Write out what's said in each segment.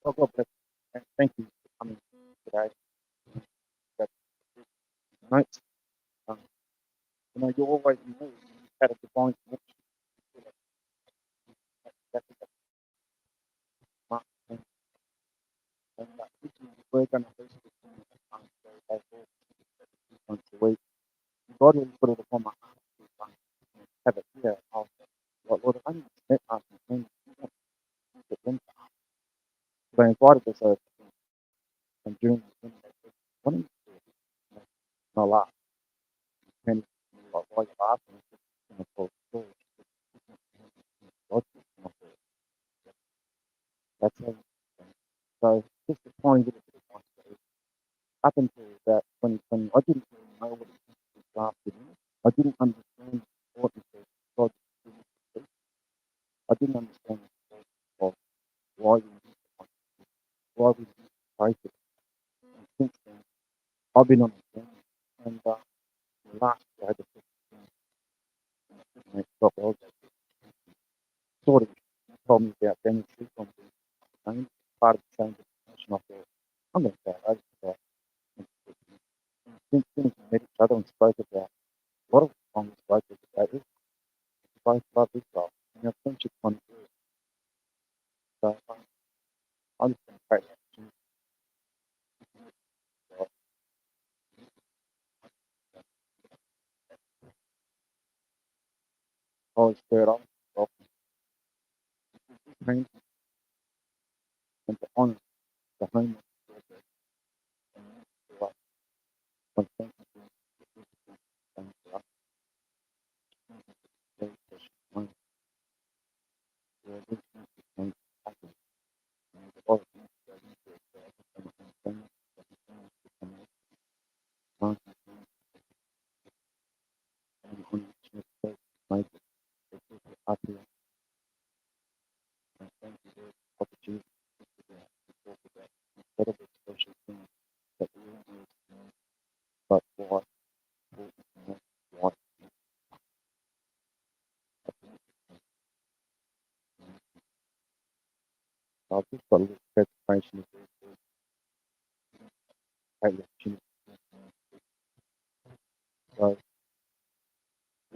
Oh, God bless you. And thank you for coming today. That's notes. Um, you always know you had a divine connection with it. That's the mark. Originally, we're going to host this thing once a week. God really put it upon my heart to have it here. Lord, if I need to step up and get them. But I invited this over and during the thing, they said, what are you doing? And I laughed. And like, why are you laughing? It's just, for story. God, that's everything. So just a tiny bit of advice. Up until about 2020, I didn't really know what it was drafted in. I didn't understand the importance of God's goodness. I didn't understand the importance of why we need to fight, why we need to pray for it. And since then, I've been on a journey. And last year, I had a stop elder sort of told me about Daniel Secomb being part of the same definition. I thought, I'm going to say over to that. Since then, we met each other and spoke about a lot of the time we spoke was about this. We both love Israel. And our friendship kind of grew. So I'm just going to pray that Jesus, God, Holy Spirit, I'm welcome to bring and to honor the home of the Lord and to us. When thank you for this thing for us, very precious moment where this thing happen. And the Lord is going to everything and things that He can to come out. Thank you and on your faith, make it that you are happy and thank you for the opportunity to talk about incredible special things that we don't understand, but why important to know why. I've just got a little presentation of this great opportunity. So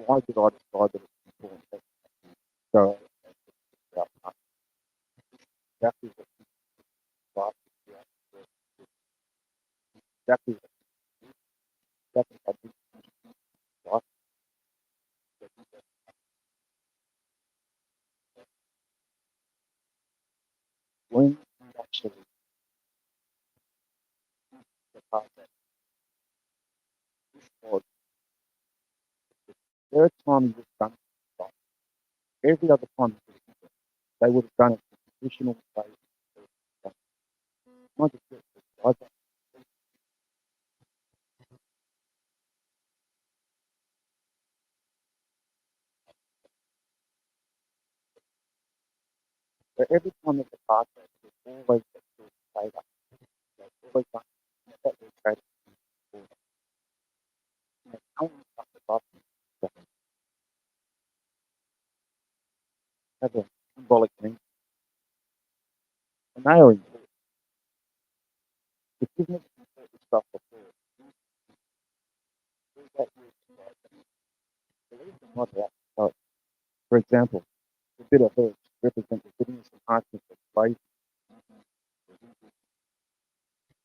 why did I decide that it's important? So about exactly what class is about, exactly what I did like when you actually the part that this was the third time you've done it. Every other time they would have done it the traditional way. Not just this, but but every time there's a part that there's always a trade up. There's always something that we trade for. I want to talk about that have a symbolic meaning. And they are important. If you've never considered this stuff before, do that with believe it or not about so, for example, the bitter herbs represent the bitterness and harshness of slavery.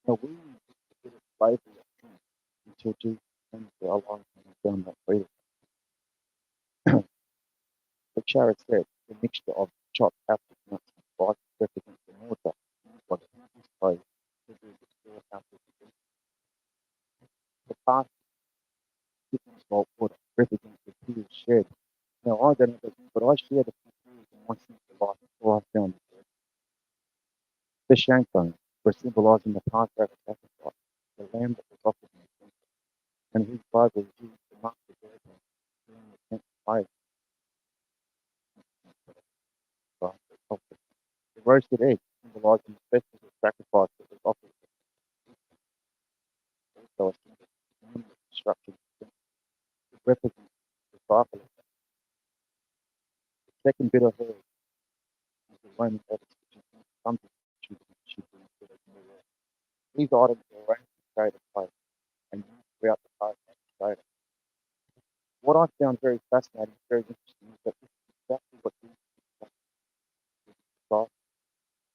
Now we use the bitter slavery of sin until Jesus came into our lives and we found that freedom. The chariot said the mixture of chopped apples, nuts, and spices represents the mortar what is slave to do the store apples. The past thickness salt water represents the tears shed. Now I don't know, but I shared a few tears in my sinful life before I found the Lord. The shank bone were symbolizing the Passover sacrifice, the lamb that was offered in the temple, and whose blood was used to mark the doorpost during the tenth plague. The roasted egg symbolizing the festival sacrifice that was offered also a symbol of communal destruction. It represents the cycle. The second bitter herb is the Roman edict, which is something that should These items were arranged in shade of place and used throughout the park and Australia. What I found very fascinating, very interesting, is that this is exactly what Jesus was,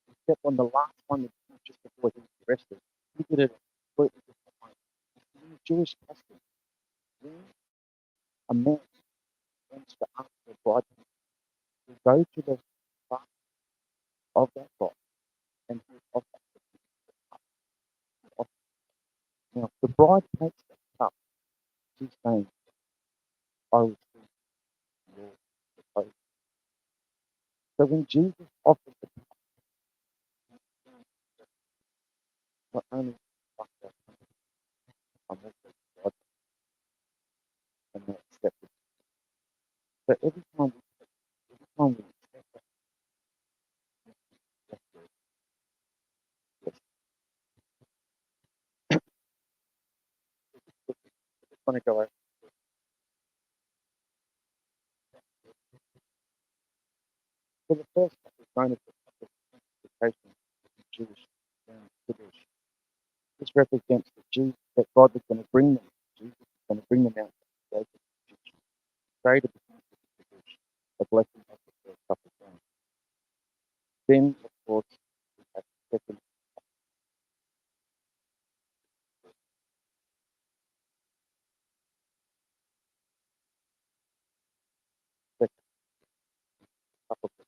except on the last one, just before he was arrested, he did it a completely different way. In the Jewish custom, when a man wants to ask for a bride, he go to the father of that bride and he offers the offer. Now, the bride takes that cup, she's saying, I will see your proposal. So when Jesus offers the cup, not only like that, I'm also God and they accept it. So every time we accept that, yes, I just want to go over. So the first cup is known as the cup of sanctification in Jewish tradition. This represents the Jews that God was going to bring them. Jesus was going to bring them out of the Egypt, create a tradition, a blessing of the first cup of grain. Then, of course, we have the second cup of the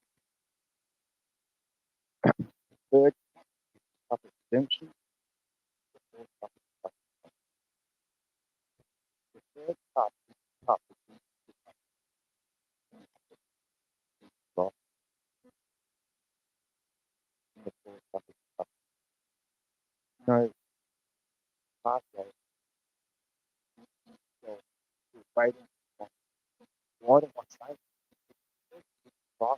third cup of redemption, the fourth cup of cup. The third cup is the cup of God, and the fourth cup is the cup. No pathway to waiting. Why do I say that?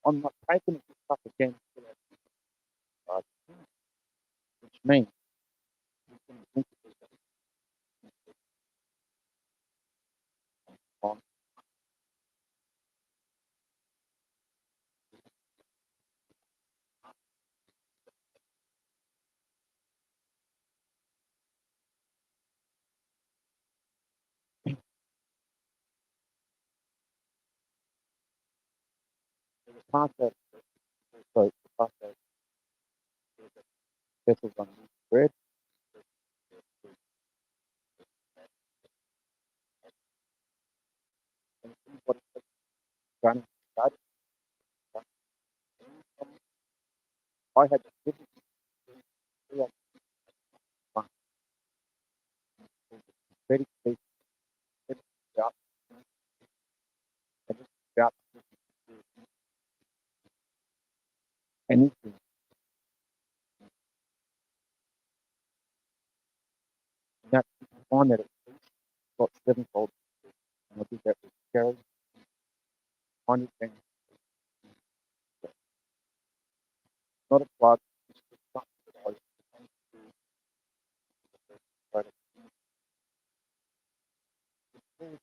I'm not taking this cup again until I God, which means we can interpret that on the pathway. So the pathway vessels on bread, and this is what it's done. Started. I had the privilege to be on very clear about and just about anything. And that you can find that it's got sevenfold. And I did that with Gary, 100 not a plug, just something that I was trying to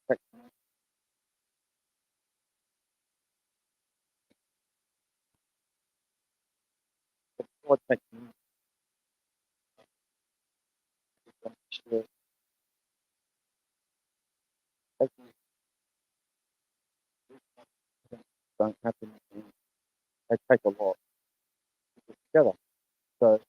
take before I take share, taking things don't happen and they take a lot to put together. So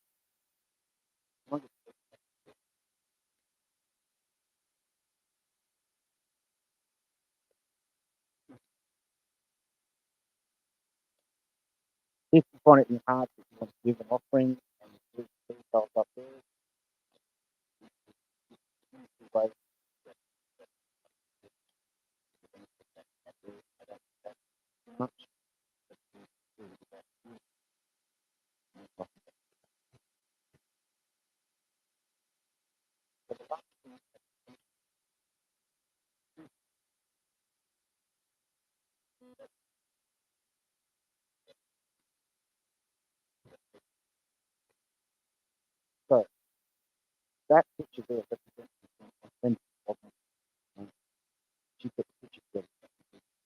if you find it in your heart that you want to give an offering and you do details up there, you wait much. So that picture there represents the authentic of me. She put the picture together.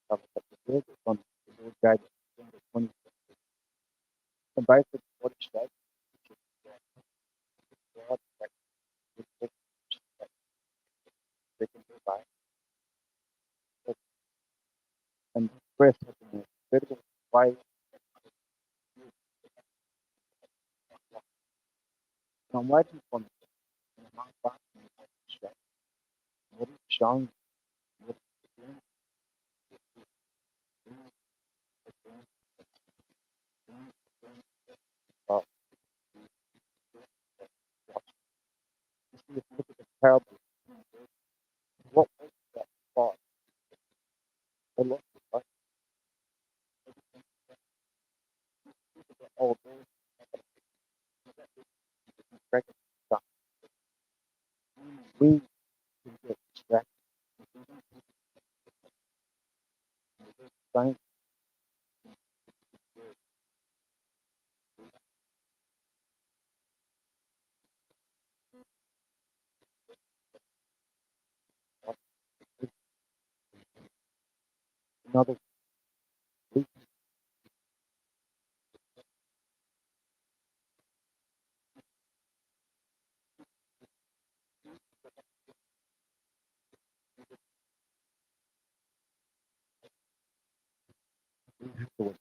Cover up the word that's on the Lord gave us December 20. And basically what it shows breathtaking, incredible way. And I'm waiting for my back to show what is showing, what is doing, uh, just look at the parable. What was that spot? They lost it, right? Oh, there's distracted stuff. We can get distracted. Thank another week afterwards.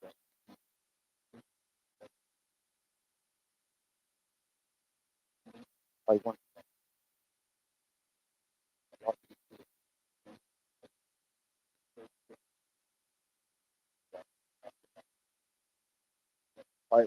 I want a lot of I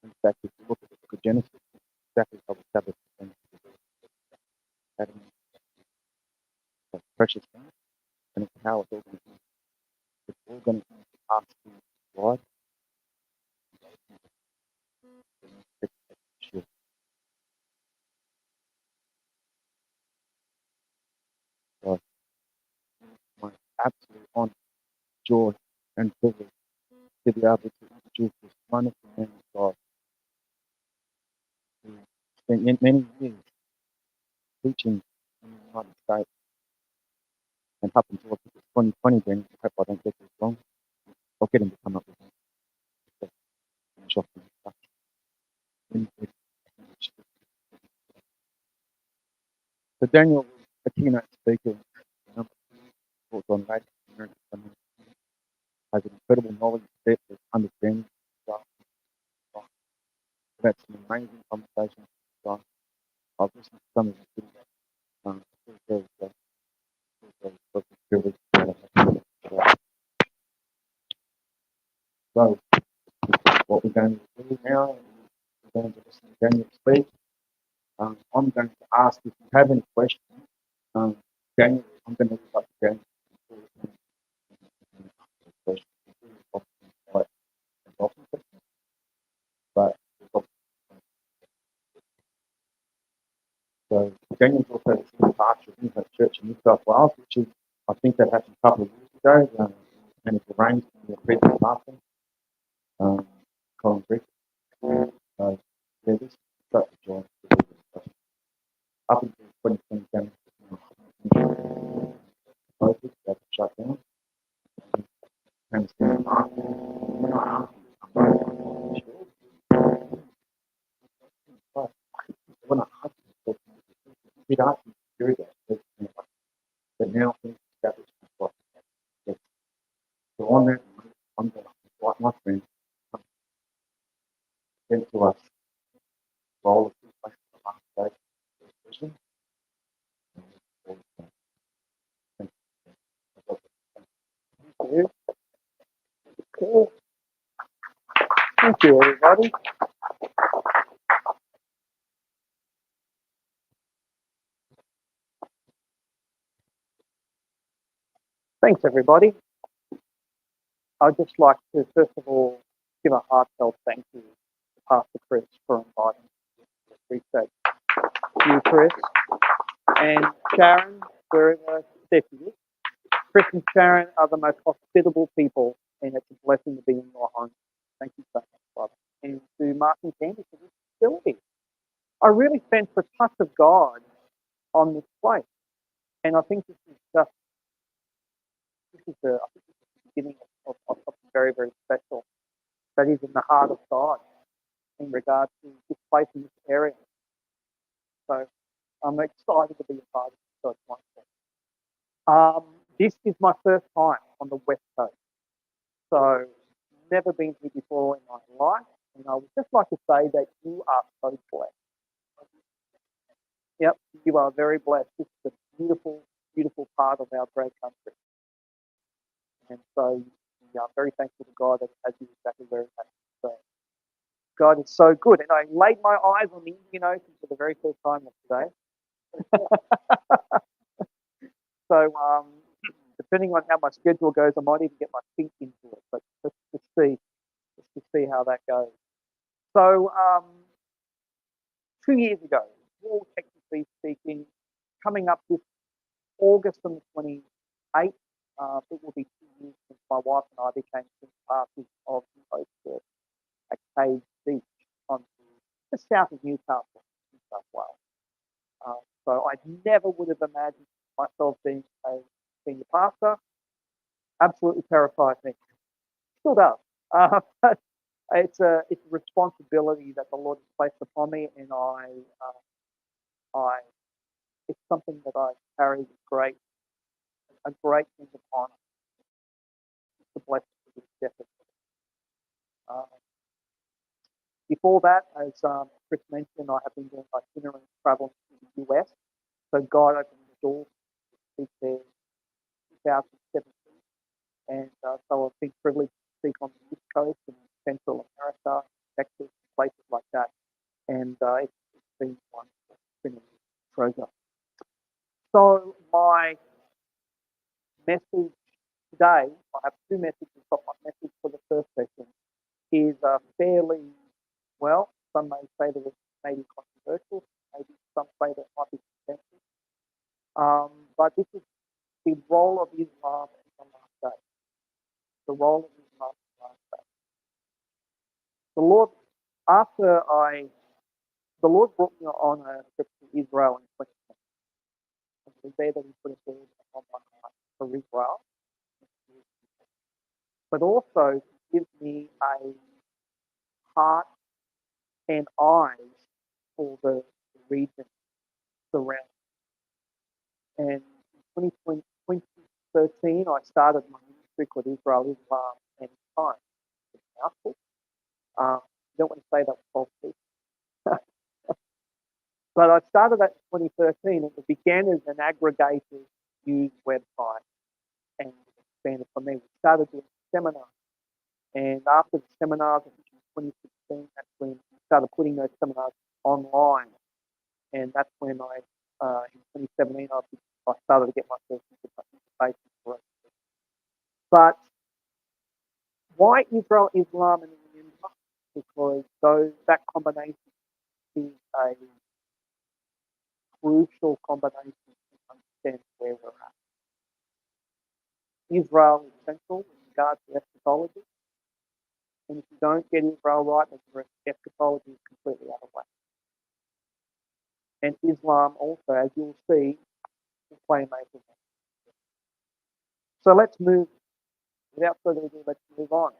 In fact, if you look at the book of Genesis, it's exactly how the Sabbath is going to be. Adam and Eve, precious thing, and it's how it's all going to be. It's all going to pass through God. It's sure. God, my absolute honor, joy, and privilege to be able to introduce this wonderful man of God who spent many years teaching in the United States and up until 2020, then I hope I don't get this wrong. I'll get him to come up with it. So, finish off the introduction. So Daniel was a keynote speaker, number two, on Latin American American, has an incredible knowledge, depth of understanding. So that's an amazing conversation. So I've listened to some of the things. Very, privileged. So what we're going to do now is we're going to listen to Daniel speak. I'm going to ask if you have any questions. Daniel, I'm going to look up Daniel. But so Daniel's also the pastor of Impact Church in New South Wales, which is, I think that happened a couple of years ago, and it's arranged in the previous pastor, Colin Brick. So yeah, this is such a joy. Up until 2020, focus that shut down. And when I asked him, he'd asked me to do that, but now things established myself. So on that, I'm going to invite my friend sent to us role of the last day. Thank you. Cool. Thank you, everybody. Thanks, everybody. I'd just like to, first of all, give a heartfelt thank you to Pastor Chris for inviting me. I appreciate you, Chris. And Sharon, wherever Steffi is. Chris and Sharon are the most hospitable people, and it's a blessing to be in your home. Thank you so much, brother. And to Mark and Candy for this facility. I really sense the touch of God on this place. And I think this is the beginning of something very, very special that is in the heart of God in regard to this place in this area. So I'm excited to be a part of this God's wonderful. This is my first time on the West Coast. So never been here before in my life. And I would just like to say that you are so blessed. Yep, you are very blessed. This is a beautiful, beautiful part of our great country. And so we are very thankful to God that has you exactly where He has you. So God is so good. And I laid my eyes on the Indian Ocean for the very first time yesterday. So depending on how my schedule goes, I might even get my feet into it. But let's just see how that goes. So 2 years ago, more technically speaking, coming up this August on the 28th, it will be 2 years since my wife and I became pastors of the Hope Church at Cave Beach on just south of Newcastle, New South Wales. So I never would have imagined myself being a senior pastor. Absolutely terrified me. Still does. But it's a responsibility that the Lord has placed upon me, and it's something that I carry with a great sense of honor. It's a blessing to be shepherd. Before that, as Chris mentioned, I have been doing itinerant travel to the US. So God opened the door to speak there in 2017. And so I've been privileged to speak on the East Coast and Central America, Texas, places like that. And it's been wonderful. It's been a treasure. So my message today, I have two messages, but my message for the first session is fairly, well, some may say that it's maybe controversial, maybe some say that it might be contentious. But this is the role of Islam in the last days. The role of Islam in the last days. The Lord brought me on a trip to Israel in 2020. And it was there that He put a burden on my heart for Israel, but also give me a heart and eyes for the region surrounding. And in 2013, I started my ministry called Israel, Islam, and Endtimes. It's a mouthful. You don't want to say that with false people. But I started that in 2013, and it began as an aggregated news website, and it expanded from there. We started doing seminars, and after the seminars, I think in 2016, that's when we started putting those seminars online, and that's when in 2017, I started to get myself into basic work. But why Israel, Islam, and the Empire? Because that combination is a crucial combination to understand where we're at. Israel is central in regards to eschatology, and if you don't get Israel right, then your eschatology is completely out of whack. And Islam also, as you'll see, will play a major role. So let's move, without further ado, let's move on.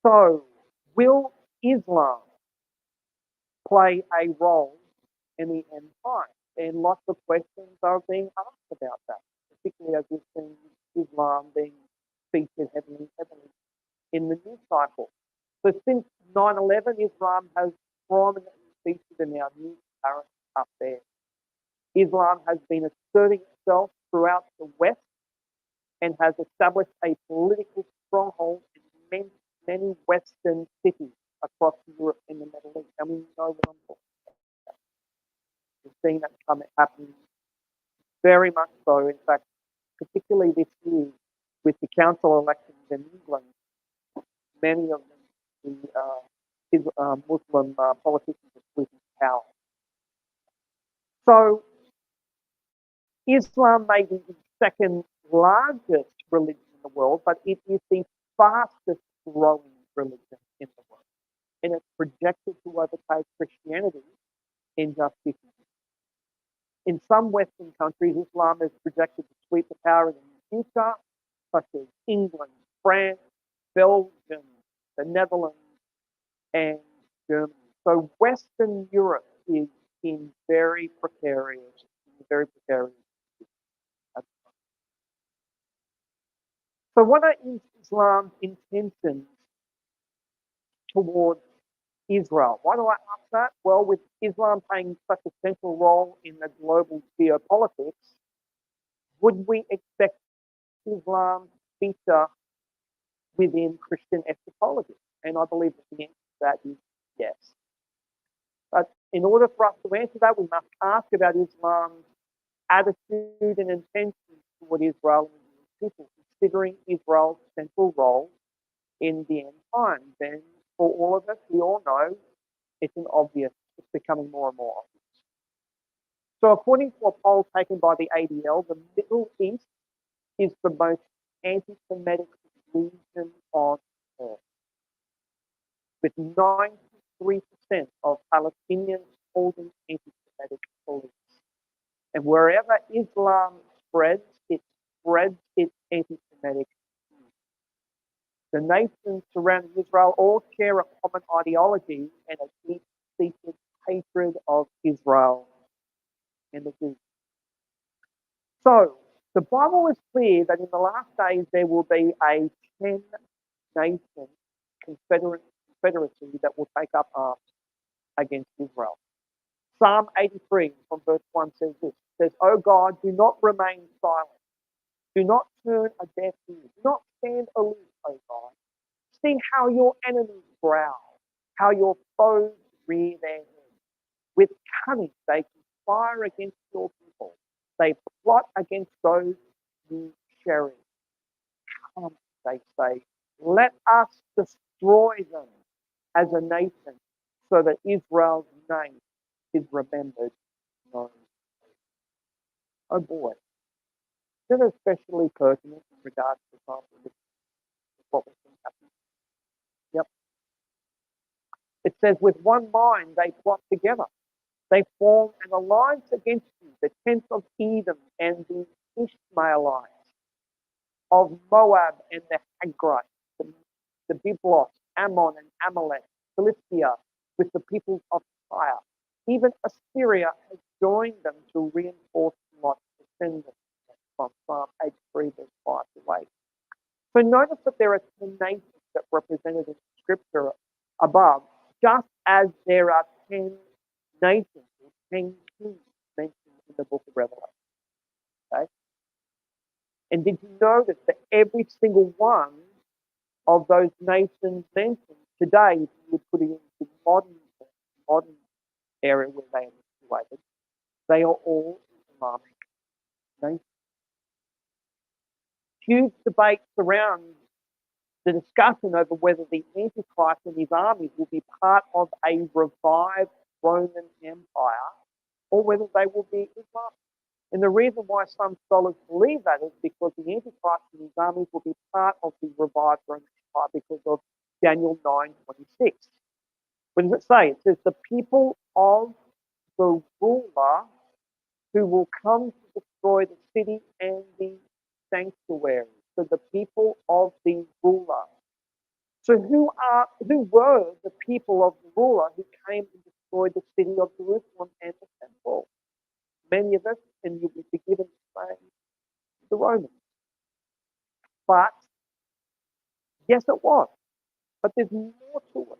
So, will Islam play a role in the end time? And lots of questions are being asked about that, particularly as we've seen Islam being featured heavily in the news cycle. So since 9/11, Islam has prominently featured in our news current affairs. Islam has been asserting itself throughout the West and has established a political stronghold in many Western cities across Europe and the Middle East. And we know what I'm talking about. We've seen that happening very much so. In fact, particularly this year with the council elections in England, many of the Muslim politicians are sweeping power. So Islam may be the second largest religion in the world, but it is the fastest growing religion in the world. And it's projected to overtake Christianity in just 50 years. In some Western countries, Islam is projected to sweep the power in the future, such as England, France, Belgium, the Netherlands, and Germany. So Western Europe is in very precarious. So what are Islam's intentions towards Israel? Why do I ask that? Well, with Islam playing such a central role in the global geopolitics, would we expect Islam to feature within Christian eschatology? And I believe that the answer to that is yes. But in order for us to answer that, we must ask about Islam's attitude and intention toward Israel and the people, considering Israel's central role in the end times. And for all of us, we all know it's becoming more and more obvious. So according to a poll taken by the ADL, the Middle East is the most anti-Semitic region on earth, with 93% of Palestinians holding anti-Semitic beliefs. And wherever Islam spreads its anti-Semitic views. The nations surrounding Israel all share a common ideology and a deep-seated hatred of Israel and the Jews. So, the Bible is clear that in the last days there will be a 10-nation confederacy that will take up arms against Israel. Psalm 83 from verse 1 says this, "O God, do not remain silent. Do not turn a deaf ear. Do not stand aloof, O God. See how your enemies growl, how your foes rear their heads. With cunning they conspire against your people. They plot against those you cherish. Come, they say, let us destroy them as a nation so that Israel's name is remembered. No. Oh boy. This is especially pertinent in regards to what we're seeing happening. Yep. It says, with one mind they plot together. They form an alliance against you, the tents of Edom and the Ishmaelites, of Moab and the Hagrites, the Biblos, Ammon and Amalek, Philistia, with the peoples of Tyre. Even Assyria has joined them to reinforce Lot's descendants, from Psalm 83, verse 5 to 8. So notice that there are 10 nations that are represented in Scripture above, just as there are 10 nations 10 kings mentioned in the book of Revelation. Okay? And did you notice that every single one of those nations mentioned today, if you would put it into modern area where they are situated, they are all Islamic nations. Huge debates surround the discussion over whether the Antichrist and his armies will be part of a revived Roman Empire or whether they will be Islamic. And the reason why some scholars believe that is because the Antichrist and his armies will be part of the revived Roman Empire because of Daniel 9:26. What does it say? It says, the people of the ruler who will come to destroy the city and the sanctuary. So the people of the ruler. So who were the people of the ruler who came and destroyed the city of Jerusalem and the temple? Many of us, and you'll be forgiven to say, the Romans. But yes, it was. But there's more to it.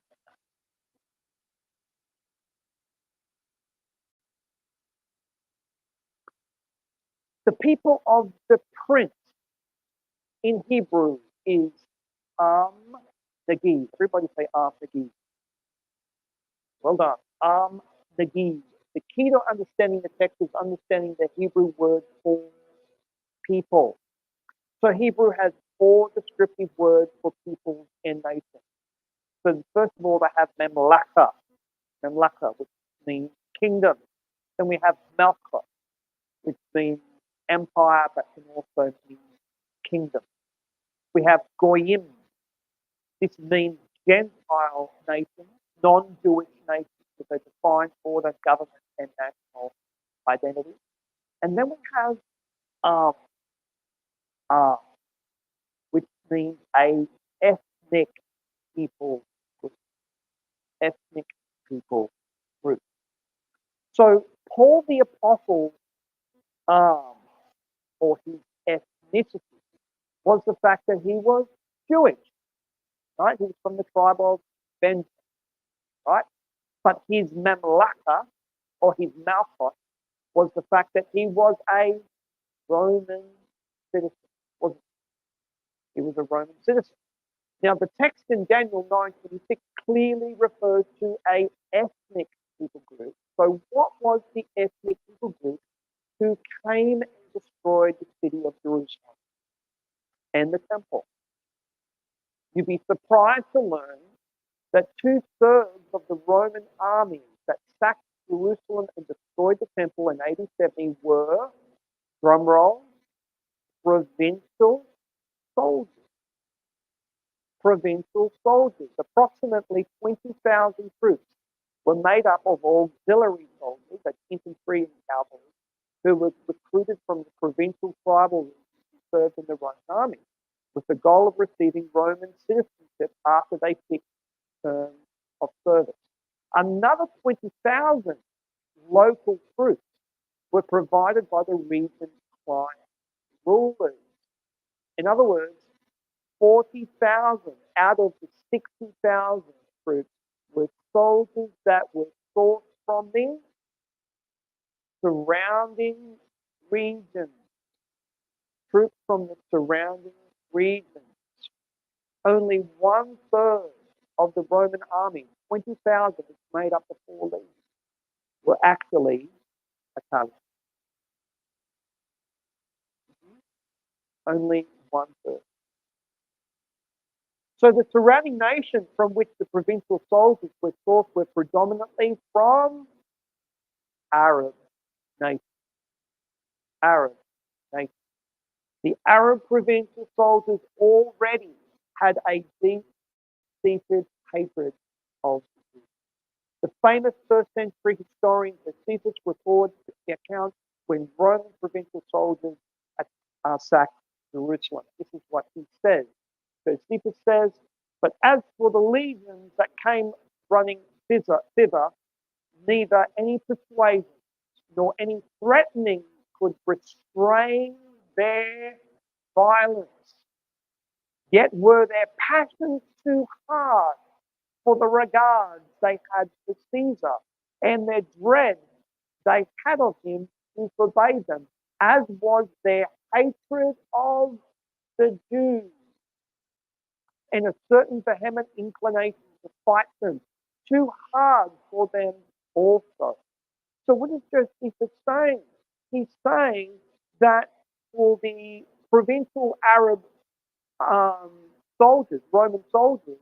The people of the prince in Hebrew is Nagid. Everybody say Nagid. Well done. Nagid. The key to understanding the text is understanding the Hebrew word for people. So Hebrew has 4 descriptive words for people and nations. So first of all, they have memlaka, which means kingdom. Then we have malchut, which means empire, but can also mean kingdom. We have goyim. This means Gentile nations, non-Jewish nations, with a defined order, government, and national identity. And then we have which means a ethnic people group. Ethnic people group. So Paul the Apostle, or his ethnicity, was the fact that he was Jewish, right? He was from the tribe of Benjamin, right? But his memlaka, or his malchut, was the fact that he was a Roman citizen. He was a Roman citizen. Now, the text in Daniel 9:26 clearly refers to a ethnic people group. So what was the ethnic people group who came and destroyed the city of Jerusalem and the temple? You'd be surprised to learn that 2/3 of the Roman armies that sacked Jerusalem and destroyed the temple in AD 70 were, drumroll, provincial soldiers. Provincial soldiers. Approximately 20,000 troops were made up of auxiliary soldiers, that's infantry and cavalry, who were recruited from the provincial tribal regions who served in the Roman army, with the goal of receiving Roman citizenship after they fixed terms of service. Another 20,000 local troops were provided by the region's client rulers. In other words, 40,000 out of the 60,000 troops were soldiers that were sourced from the surrounding regions. Troops from the surrounding regions. Only 1/3 of the Roman army, 20,000, which made up the 4 legions, were actually Italian. Only 1/3. So the surrounding nations from which the provincial soldiers were sourced were predominantly from Arab nations. Arab nations. The Arab provincial soldiers already had a deep-seated hatred of the Jews. The famous first-century historian Josephus records the account when Roman provincial soldiers sacked Jerusalem. This is what he says. Josephus says, but as for the legions that came running thither, neither any persuasion nor any threatening could restrain their violence. Yet were their passions too hard for the regards they had for Caesar, and their dread they had of him who forbade them, as was their hatred of the Jews, and a certain vehement inclination to fight them, too hard for them also. So what is Josephus saying? He's saying that for the provincial Arab soldiers, Roman soldiers,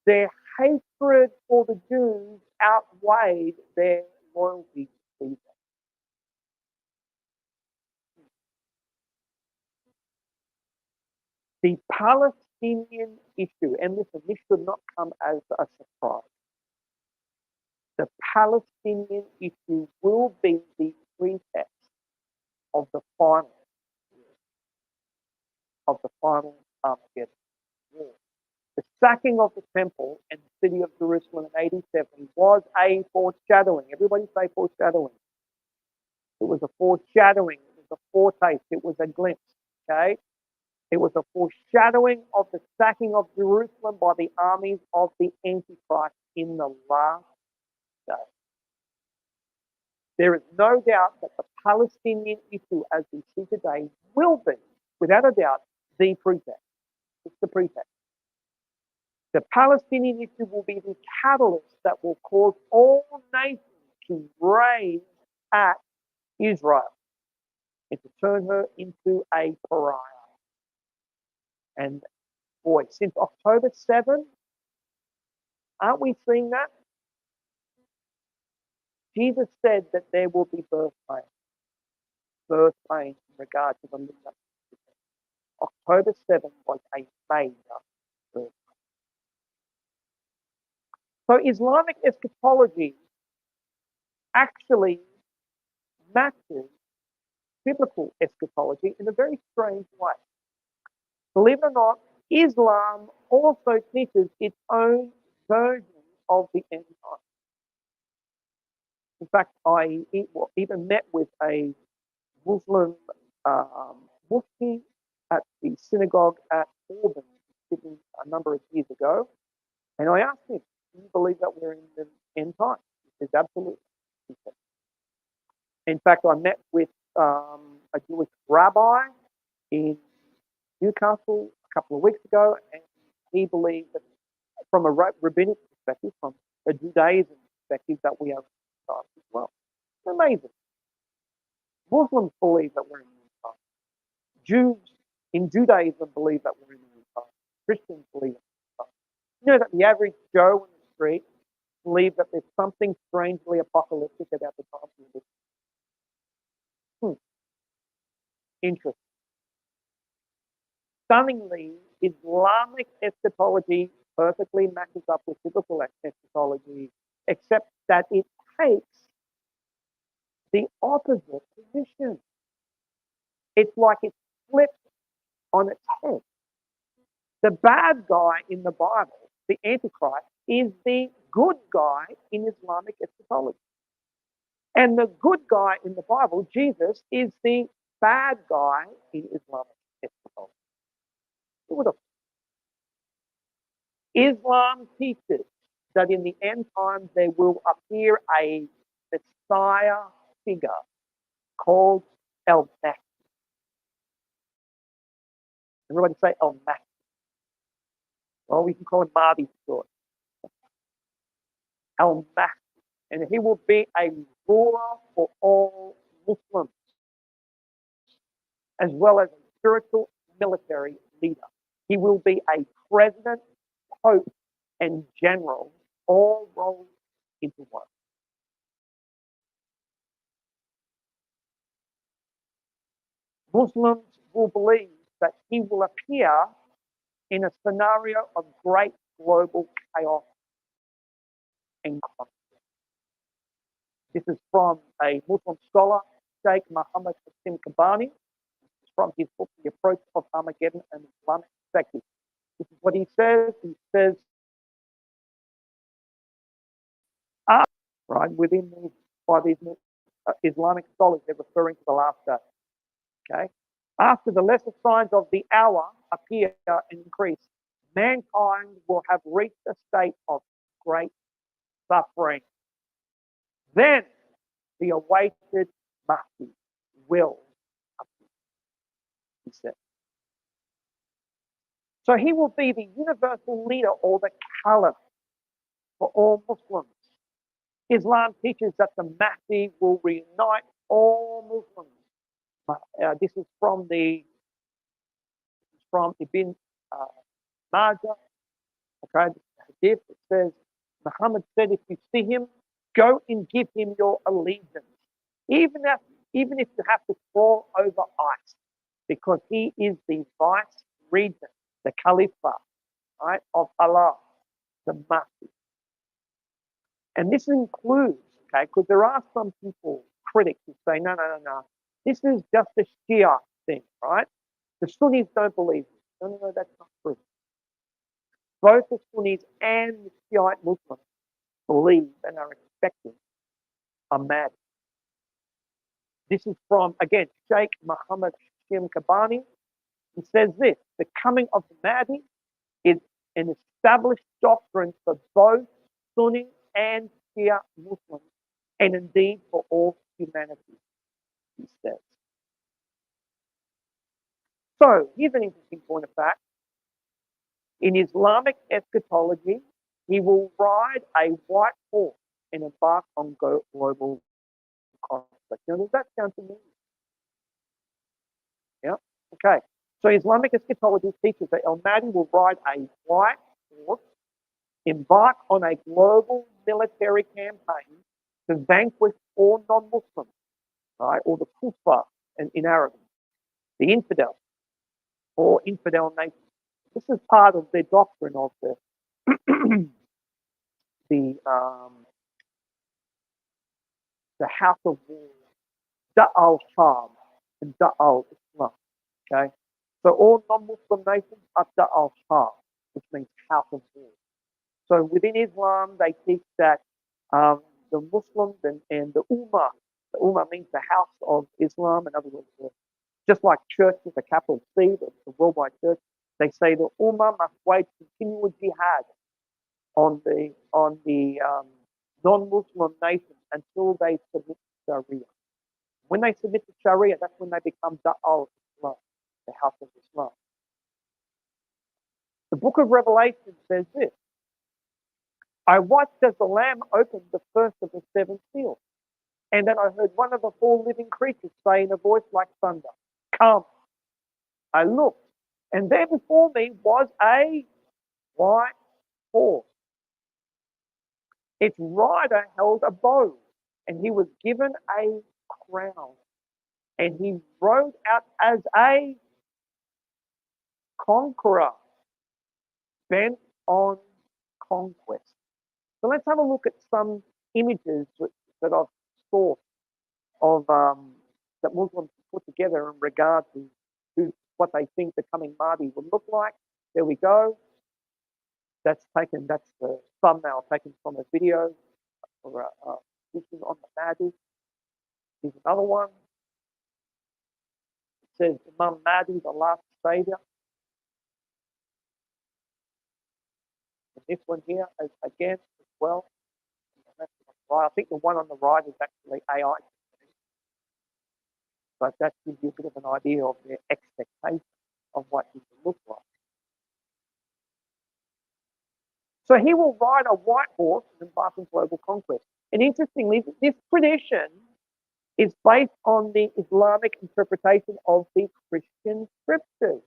their hatred for the Jews outweighed their loyalty to Caesar. The Palestinian issue, and listen, this should not come as a surprise. The Palestinian issue will be the pretext of the final Armageddon war. The sacking of the temple and the city of Jerusalem in AD 70 was a foreshadowing. Everybody say foreshadowing. It was a foreshadowing. It was a foretaste. It was a glimpse. Okay? It was a foreshadowing of the sacking of Jerusalem by the armies of the Antichrist in the last day. There is no doubt that the Palestinian issue as we see today will be, without a doubt, the pretext. It's the pretext. The Palestinian issue will be the catalyst that will cause all nations to raise at Israel and to turn her into a pariah. And boy, since October 7, aren't we seeing that? Jesus said that there will be birth pains in regard to the lead up. October 7 was a major birth. So Islamic eschatology actually matches biblical eschatology in a very strange way. Believe it or not, Islam also teaches its own version of the end times. In fact, I even met with a Muslim mufti at the synagogue at Auburn a number of years ago, and I asked him, do you believe that we're in the end times? He says, absolutely. He said. In fact, I met with a Jewish rabbi in Newcastle a couple of weeks ago, and he believed that from a rabbinic perspective, from a Judaism perspective, that we are in the times as well. It's amazing. Muslims believe that we're in the times. Jews in Judaism believe that we're in the times. Christians believe in the times. You know that the average Joe in the street believes that there's something strangely apocalyptic about the times we live in. Interesting. Stunningly, Islamic eschatology perfectly matches up with biblical eschatology, except that it takes the opposite position. It's like it's flipped on its head. The bad guy in the Bible, the Antichrist, is the good guy in Islamic eschatology. And the good guy in the Bible, Jesus, is the bad guy in Islamic eschatology. Islam teaches that in the end times there will appear a Messiah figure called El Mahdi. Everybody say El Mahdi. Well, we can call him Mahdi for short. El Mahdi. And he will be a ruler for all Muslims, as well as a spiritual military leader. He will be a president, pope, and general, all rolled into one. Muslims will believe that he will appear in a scenario of great global chaos and conflict. This is from a Muslim scholar, Sheikh Muhammad Hassim Kabani. This is from his book, The Approach of Armageddon and Islamic Perspective. This is what he says. He says, right, within these, by these Islamic scholars, they're referring to the last day. Okay? After the lesser signs of the hour appear and increase, mankind will have reached a state of great suffering. Then the awaited Mahdi will appear, he said. So he will be the universal leader or the caliph for all Muslims. Islam teaches that the Mahdi will reunite all Muslims. This is from Ibn Majah. Okay, hadith. It says Muhammad said, "If you see him, go and give him your allegiance, even if you have to crawl over ice, because he is the vice regent, the Khalifa, right, of Allah, the Mahdi." And this includes, okay, because there are some people, critics, who say, no. This is just a Shia thing, right? The Sunnis don't believe this. No, that's not true. Both the Sunnis and the Shiite Muslims believe and are expecting a Mahdi. This is from, again, Sheikh Muhammad Hashim Kabani. He says this: the coming of the Mahdi is an established doctrine for both Sunni and Shia Muslims, and indeed for all humanity, he says. So here's an interesting point of fact. In Islamic eschatology, he will ride a white horse and embark on global conflict. Now, does that sound familiar? Yeah. Okay. So Islamic eschatology teaches that Al Mahdi will ride a white horse, embark on a global military campaign to vanquish all non-Muslims, right, or the kuffar in Arabic, the infidel or infidel nations. This is part of their doctrine of the House of War, Da al-Sham and Da al-Islam. Okay, so all non-Muslim nations are Da al-Sham, which means House of War. So within Islam, they teach that the Muslims and the Ummah means the House of Islam. In other words, just like church with a capital C, the worldwide church, they say the Ummah must wage continual jihad on the non-Muslim nations until they submit to Sharia. When they submit to Sharia, that's when they become Da'al Islam, the House of Islam. The book of Revelation says this: I watched as the Lamb opened the first of the seven seals, and then I heard one of the four living creatures say in a voice like thunder, "Come." I looked, and there before me was a white horse. Its rider held a bow, and he was given a crown, and he rode out as a conqueror, bent on conquest. So let's have a look at some images that I've sourced of that Muslims put together in regard to what they think the coming Mahdi would look like. There we go. That's the thumbnail taken from a video or a teaching on the Mahdi. Here's another one. It says Imam Mahdi, the last savior. And this one here is again as well. I think the one on the right is actually AI, but that gives you a bit of an idea of their expectation of what he will look like. So he will ride a white horse and embark on global conquest. And interestingly, this tradition is based on the Islamic interpretation of the Christian scriptures.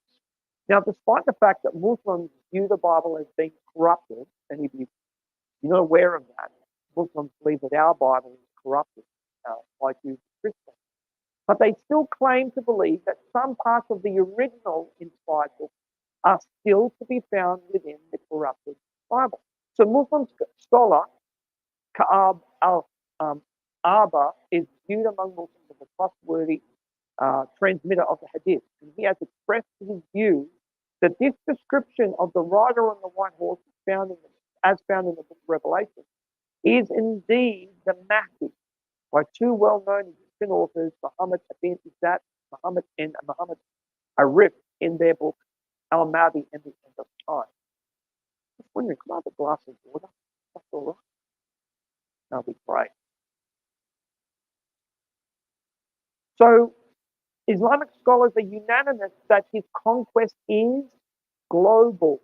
Now, despite the fact that Muslims view the Bible as being corrupted, and if you're not aware of that, Muslims believe that our Bible is corrupted by Jews and Christians. But they still claim to believe that some parts of the original inspired book are still to be found within the corrupted Bible. So Muslim scholar Ka'ab al-Arba is viewed among Muslims as a trustworthy transmitter of the hadith. And he has expressed his view that this description of the rider on the white horse as found in the book of Revelation is indeed the Mahdi by two well-known Egyptian authors, Muhammad ibn Izzat, Muhammad and Muhammad Arif, in their book Al-Mahdi and the End of Time. Just wondering, can I have a glass of water? That's all right. That'll be great. So Islamic scholars are unanimous that his conquest is global,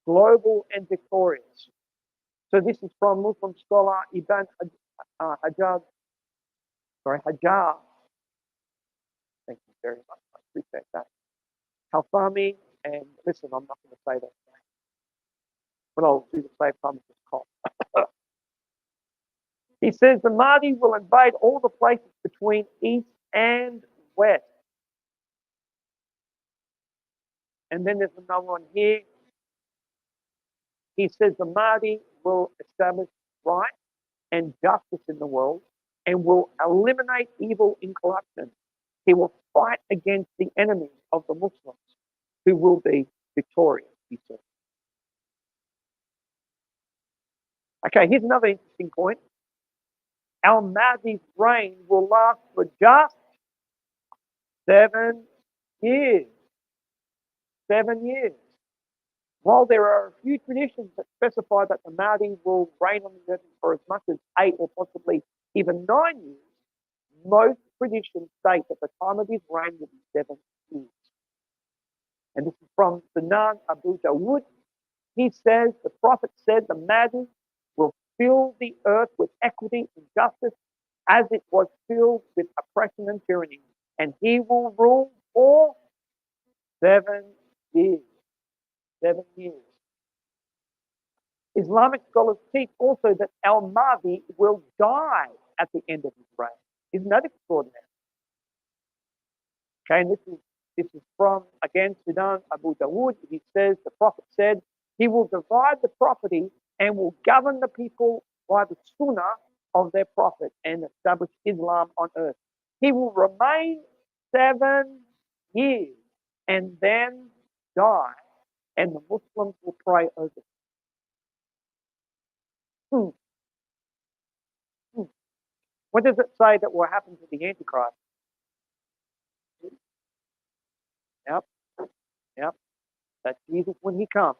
global and victorious. So this is from Muslim scholar Ibn Hajar. Hajar. Thank you very much. I appreciate that. Halfami, and listen, I'm not going to say that name, but I'll do the same time as this call. He says the Mahdi will invade all the places between east and west. And then there's another one here. He says the Mahdi will establish right and justice in the world and will eliminate evil and corruption. He will fight against the enemies of the Muslims who will be victorious, he said. Okay, here's another interesting point. Al-Mahdi's reign will last for just 7 years. 7 years. While there are a few traditions that specify that the Mahdi will reign on the earth for as much as 8 or possibly even 9 years, most traditions state that the time of his reign will be 7 years. And this is from Sunan Abu Dawood. He says, the Prophet said the Mahdi will fill the earth with equity and justice as it was filled with oppression and tyranny. And he will rule for 7 years. 7 years. Islamic scholars teach also that Al-Mahdi will die at the end of his reign. Isn't that extraordinary? Okay, and this is from, again, Sunan Abu Dawood. He says, the Prophet said, he will divide the property and will govern the people by the sunnah of their Prophet and establish Islam on earth. He will remain 7 years and then die, and the Muslims will pray over him. What does it say that will happen to the Antichrist? Yep, yep. That Jesus, when he comes,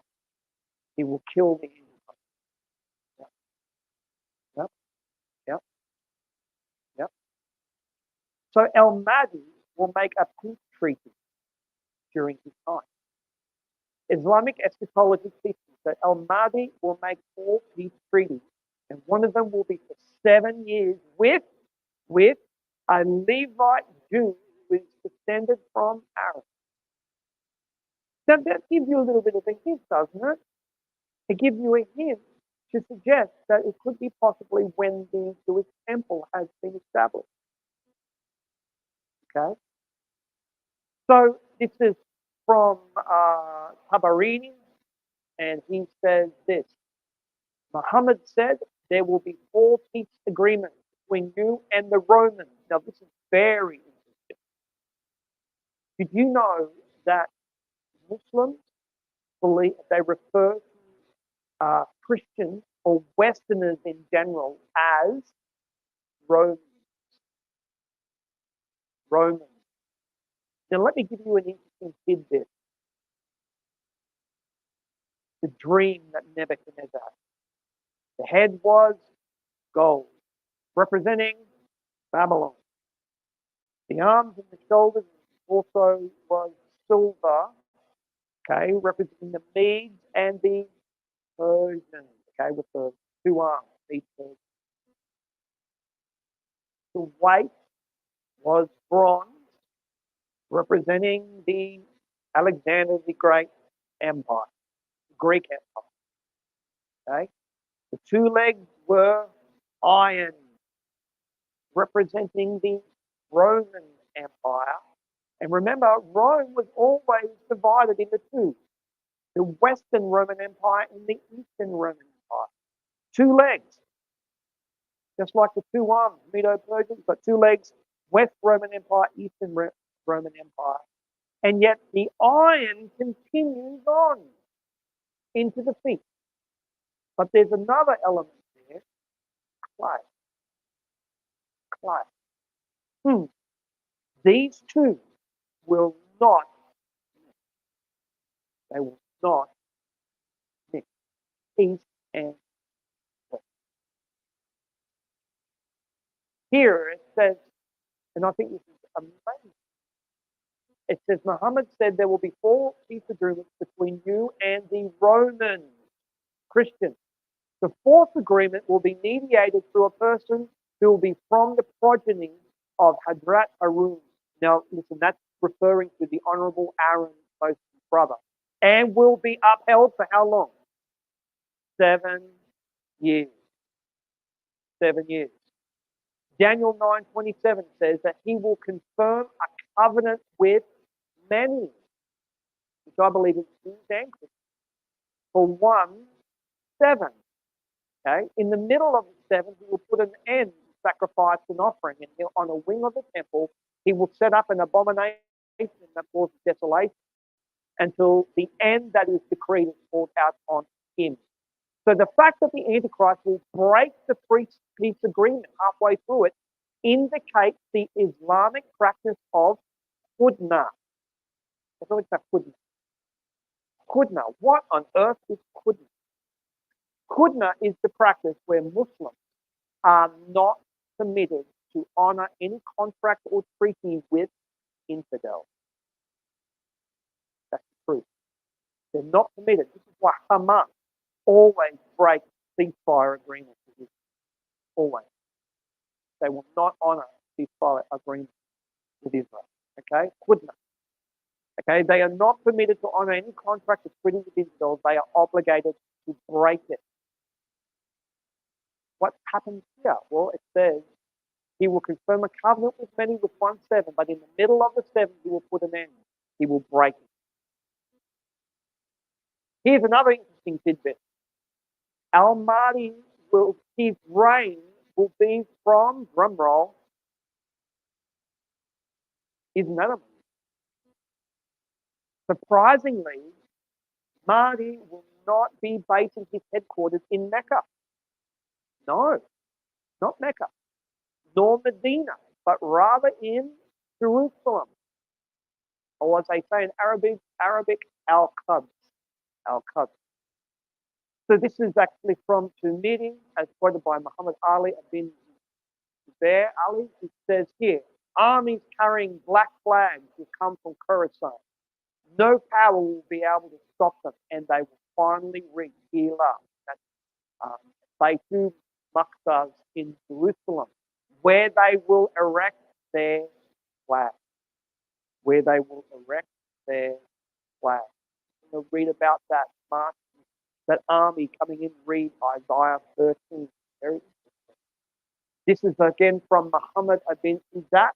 he will kill the Antichrist. Yep, yep, yep, yep. So Al-Mahdi will make a peace treaty during his time. Islamic eschatology teaches that Al-Mahdi will make 4 peace treaties, and one of them will be for 7 years with a Levite Jew who is descended from Arabs. Now that gives you a little bit of a hint, doesn't it? To give you a hint to suggest that it could be possibly when the Jewish temple has been established. Okay? So this is from Tabarini, and he says this. Muhammad said there will be 4 peace agreements between you and the Romans. Now this is very interesting. Did you know that Muslims believe they refer to Christians or Westerners in general as Romans? Romans. Now let me give you an interesting tidbit. The dream that Nebuchadnezzar had. The head was gold, representing Babylon. The arms and the shoulders also was silver, okay, representing the Medes and the Persians, okay, with the 2 arms, each Persian. The weight was bronze, representing the Alexander the Great Empire, the Greek Empire, okay. The 2 legs were iron, representing the Roman Empire. And remember, Rome was always divided into 2. The Western Roman Empire and the Eastern Roman Empire. 2 legs, just like the 2 arms, Medo-Persians, but 2 legs, West Roman Empire, Eastern Roman Empire. And yet the iron continues on into the feet. But there's another element there, clay. Clay. These 2 will not mix. They will not mix. East and West. Here it says And I think this is amazing. It says, Muhammad said there will be 4 peace agreements between you and the Romans, Christians. The 4th agreement will be mediated through a person who will be from the progeny of Hadrat Harun. Now, listen, that's referring to the Honorable Aaron, Moses' brother, and will be upheld for how long? 7 years. 7 years. Daniel 9:27 says that he will confirm a covenant with many, which I believe is Jews and Christians, for 1/7. Okay, in the middle of the 7, he will put an end to sacrifice and offering, and on a wing of the temple, he will set up an abomination that causes desolation until the end that is decreed is poured out on him. So the fact that the Antichrist will break the peace agreement halfway through it indicates the Islamic practice of hudna. Everyone say hudna. Hudna. What on earth is hudna? Hudna is the practice where Muslims are not permitted to honor any contract or treaty with infidels. That's the truth. They're not permitted. This is why Hamas always breaks ceasefire agreements with Israel. Always. They will not honor ceasefire agreements with Israel. Okay? Hudna. Okay? They are not permitted to honor any contract or treaty with infidels. They are obligated to break it. What happens here? Well, it says he will confirm a covenant with many with 1/7, but in the middle of the 7, he will put an end. He will break it. Here's another interesting tidbit. Al-Mahdi his reign will be from, drumroll, his enemy. Surprisingly, Mahdi will not be basing his headquarters in Mecca. No, not Mecca, nor Medina, but rather in Jerusalem. Or as they say in Arabic, Al-Quds. Al-Quds. So this is actually from two meetings, as quoted by Muhammad Ali bin Zubair Ali. It says here, armies carrying black flags will come from Khorasan. No power will be able to stop them, and they will finally reach Hira. That's Baitul Maqdis in Jerusalem, where they will erect their flag. Where they will erect their flag. We'll read about that march, that army coming in. Read Isaiah 13. Very interesting. This is again from Muhammad ibn Izzat.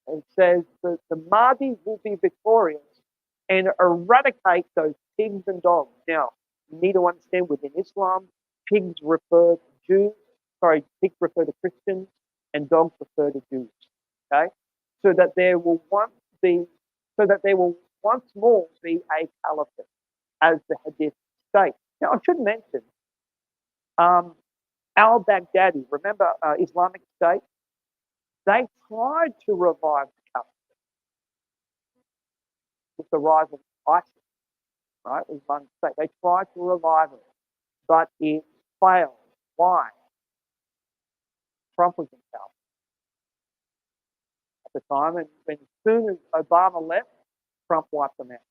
It says that the Mahdi will be victorious and eradicate those pigs and dogs. Now, you need to understand within Islam, pigs refer to Jews, pigs refer to Christians, and dogs refer to Jews. Okay? So that there will once more be a caliphate, as the hadith states. Now, I should mention, al-Baghdadi, remember Islamic State? They tried to revive the caliphate with the rise of ISIS, right? Islamic State. They tried to revive it, but it failed. Why? Trump was in power at the time, and as soon as Obama left, Trump wiped them out.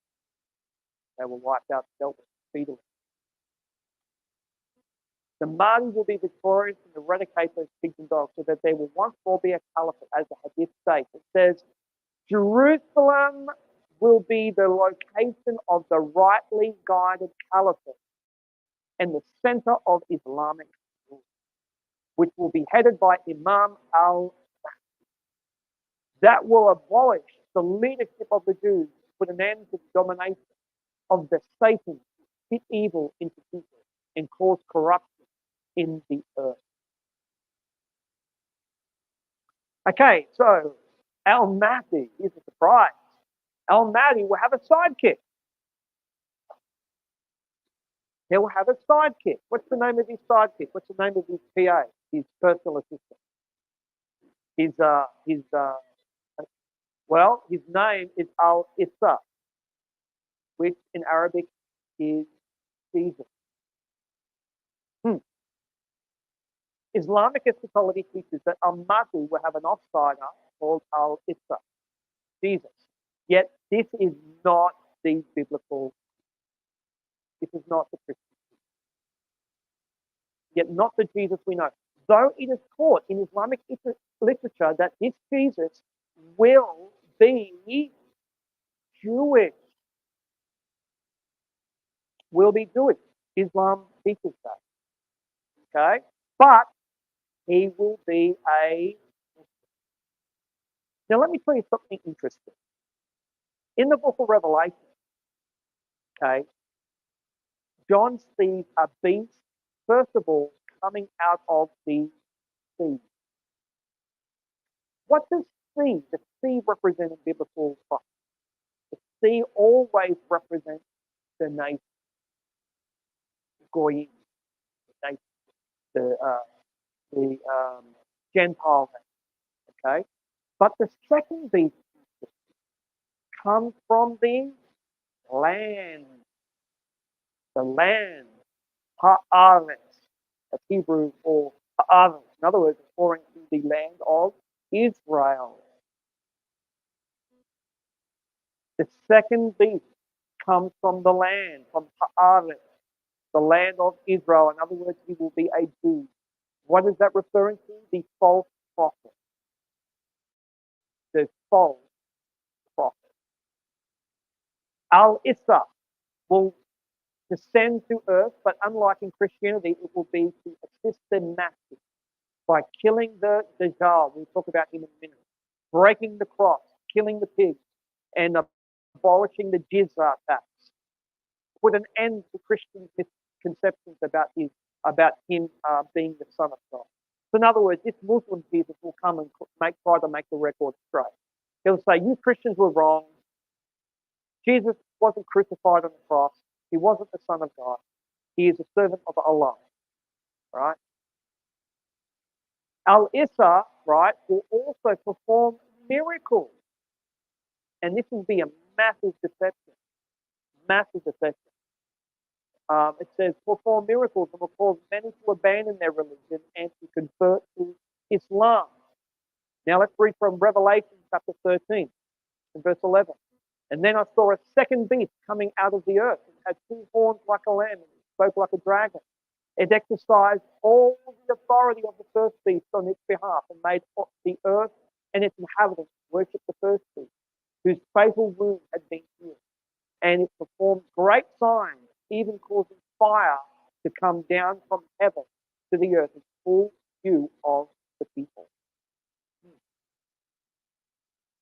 They were wiped out, dealt with speedily. The Mahdi will be victorious and eradicate those pigs and dogs so that there will once more be a caliphate, as the hadith states. It says, Jerusalem will be the location of the rightly guided caliphate and the center of Islamic rule, which will be headed by Imam al-Mahdi. That will abolish the leadership of the Jews, put an end to the domination of the Satan, fit evil into people and cause corruption in the earth. Okay, so al-Mahdi is a surprise. Al-Mahdi will have a sidekick. He will have a sidekick. What's the name of his sidekick? What's the name of his PA, his personal assistant? His name is Al-Issa, which in Arabic is Jesus. Islamic eschatology teaches that Al-Mahdi will have an outsider called Al-Issa, Jesus. Yet this is not the biblical, this is not the Christian, yet not the Jesus we know. Though it is taught in Islamic literature that this Jesus will be Jewish, will be Jewish. Islam teaches that. Okay? But he will be a. Now, let me tell you something interesting. In the book of Revelation, okay, John sees a beast, first of all, coming out of the sea. What does sea, the sea represent in biblical prophecy? The sea always represents the nation, Goyim, the nation, the Gentile nation, okay? But the second beast comes from the land, Haaretz, that's Hebrew for Haaretz. In other words, referring to the land of Israel. The second beast comes from the land, from Haaretz, the land of Israel. In other words, he will be a Jew. What is that referring to? The false prophet. The false prophet. Al-Issa will descend to earth, but unlike in Christianity, it will be to assist the masses by killing the Dajjal. We'll talk about him in a minute. Breaking the cross, killing the pigs, and abolishing the jizya tax. Put an end to Christian misconceptions about him being the Son of God. So in other words, this Muslim Jesus will come and try to make the record straight. He'll say, you Christians were wrong. Jesus wasn't crucified on the cross. He wasn't the Son of God. He is a servant of Allah. Right? Al-Issa, right, will also perform miracles. And this will be a massive deception. Massive deception. It says, perform miracles and will cause many to abandon their religion and to convert to Islam. Now let's read from Revelation chapter 13 and verse 11. And then I saw a second beast coming out of the earth. It had two horns like a lamb and it spoke like a dragon. It exercised all the authority of the first beast on its behalf and made the earth and its inhabitants worship the first beast, whose fatal wound had been healed. And it performed great signs, even causing fire to come down from heaven to the earth in full view of the people.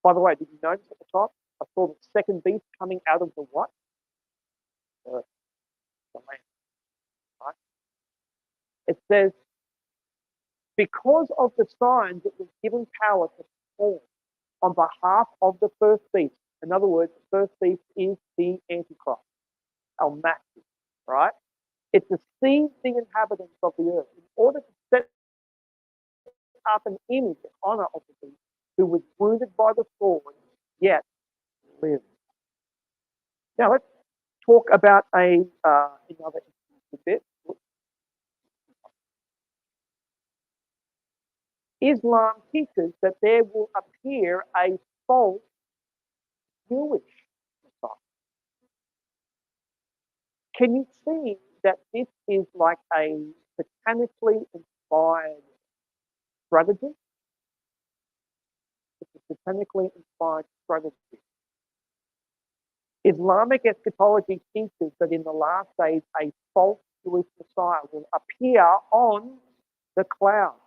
By the way, did you notice at the top? I saw the second beast coming out of the what? The land. Right? It says, because of the signs, it was given power to perform on behalf of the first beast. In other words, the first beast is the Antichrist, Al-Masih, right? It deceives the inhabitants of the earth in order to set up an image in honor of the beast who was wounded by the sword, yet lived. Now let's talk about another bit. Islam teaches that there will appear a false Jewish Messiah. Can you see that this is like a satanically inspired strategy? It's a satanically inspired strategy. Islamic eschatology teaches that in the last days, a false Jewish Messiah will appear on the clouds.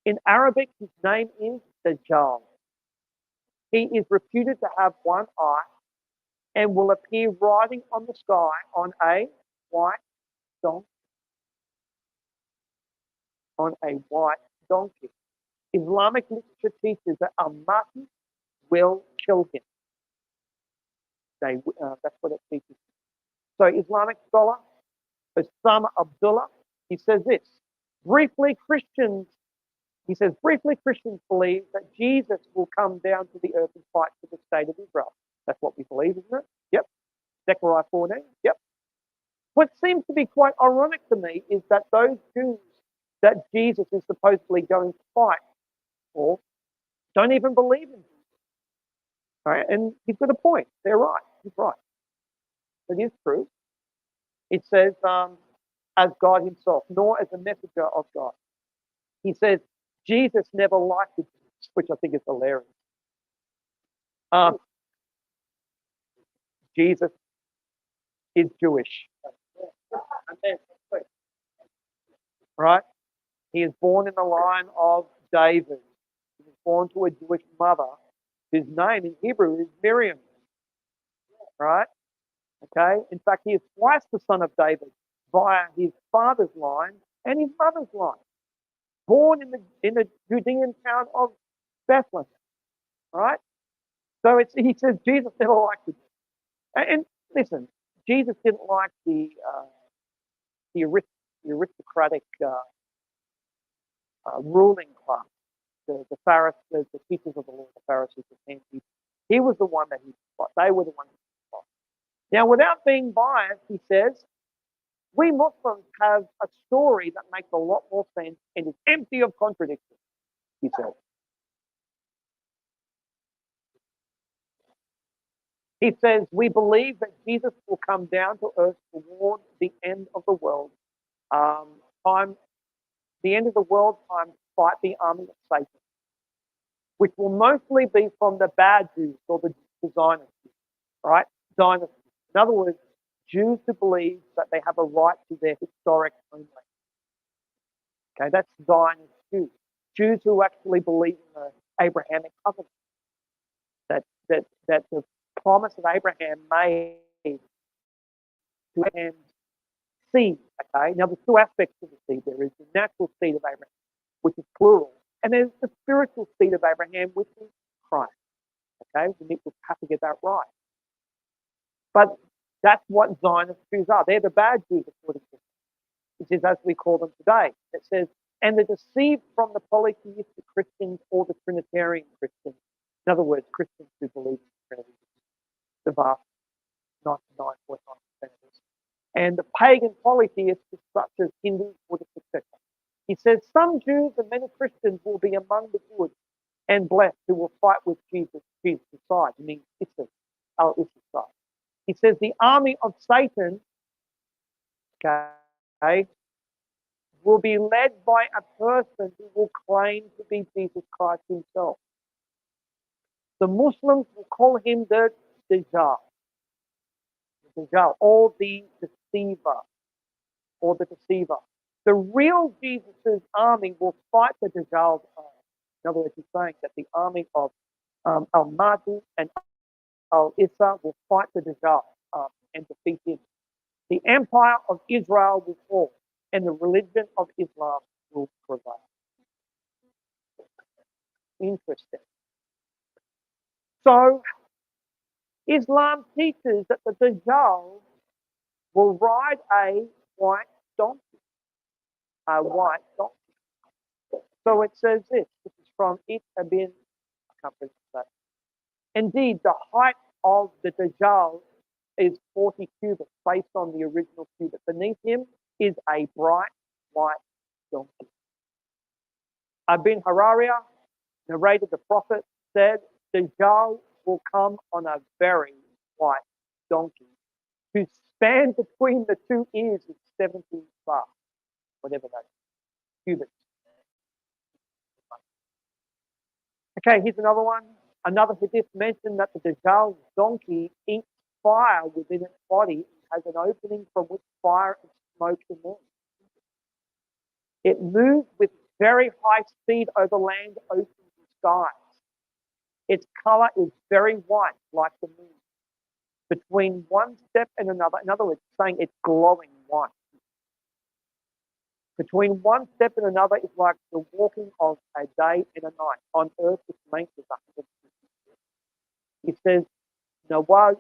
In Arabic, his name is Dajjal. He is reputed to have one eye and will appear riding on the sky on a white donkey. On a white donkey. Islamic literature teaches that Al-Mahdi will kill him. That's what it teaches. So Islamic scholar Osama Abdullah, he says this. Briefly, Christians believe that Jesus will come down to the earth and fight for the state of Israel. That's what we believe, isn't it? Yep. Zechariah 14. Yep. What seems to be quite ironic to me is that those Jews that Jesus is supposedly going to fight for don't even believe in Jesus. Right? And he's got a point. They're right. He's right. It is true. It says, as God himself, nor as a messenger of God. He says, Jesus never liked the Jews, which I think is hilarious. Jesus is Jewish. Right? He is born in the line of David. He was born to a Jewish mother whose name in Hebrew is Miriam. Right? Okay? In fact, he is twice the son of David via his father's line and his mother's line. Born in the Judean town of Bethlehem. Right? So he says Jesus never liked it. And listen, Jesus didn't like the aristocratic ruling class, the Pharisees, the teachers of the law, the Pharisees, the Sadducees. He was the one that he fought. They were the ones he fought. Now, without being biased, he says, we Muslims have a story that makes a lot more sense and is empty of contradictions, he said. He says, we believe that Jesus will come down to earth toward the end of the world. The end of the world time to fight the army of Satan, which will mostly be from the bad Jews or the Zionists, right? Zionists. In other words, Jews who believe that they have a right to their historic homeland. Okay, that's Zionist Jews. Jews who actually believe in the Abrahamic covenant. That the promise of Abraham made to Abraham's seed. Okay, now there's two aspects to the seed. There is the natural seed of Abraham, which is plural, and there's the spiritual seed of Abraham, which is Christ. Okay, we have to get that right. But that's what Zionist Jews are. They're the bad Jews, according to them, which is as we call them today. It says, and they're deceived from the polytheistic Christians or the Trinitarian Christians. In other words, Christians who believe in the Trinity, the vast 99.9% of us. And the pagan polytheists, such as Hindus, Buddhists, etc. He says, some Jews and many Christians will be among the good and blessed who will fight with Jesus' side. He means Islam, Islam's side. He says the army of Satan, okay, will be led by a person who will claim to be Jesus Christ himself. The Muslims will call him the Dajjal, or the deceiver, The real Jesus' army will fight the Dajjal's army. In other words, he's saying that the army of Al-Mahdi and Al-Isa will fight the Dajjal and defeat him. The empire of Israel will fall, and the religion of Islam will prevail. Interesting. So, Islam teaches that the Dajjal will ride a white donkey. A white donkey. So it says this. This is from Ibn. I can't pronounce that. Indeed, the height of the Dajjal is 40 cubits, based on the original cubit. Beneath him is a bright white donkey. Ibn Harariya narrated the Prophet said, Dajjal will come on a very white donkey, whose span between the two ears is 70 bar, whatever that is, cubits. Okay, here's another one. Another hadith mentioned that the Dajjal's donkey eats fire within its body and has an opening from which fire and smoke emerge. It moves with very high speed over land, oceans, and skies. Its color is very white, like the moon. Between one step and another, in other words, saying it's glowing white. Between one step and another is like the walking of a day and a night. On earth, its length is 150 years. He says,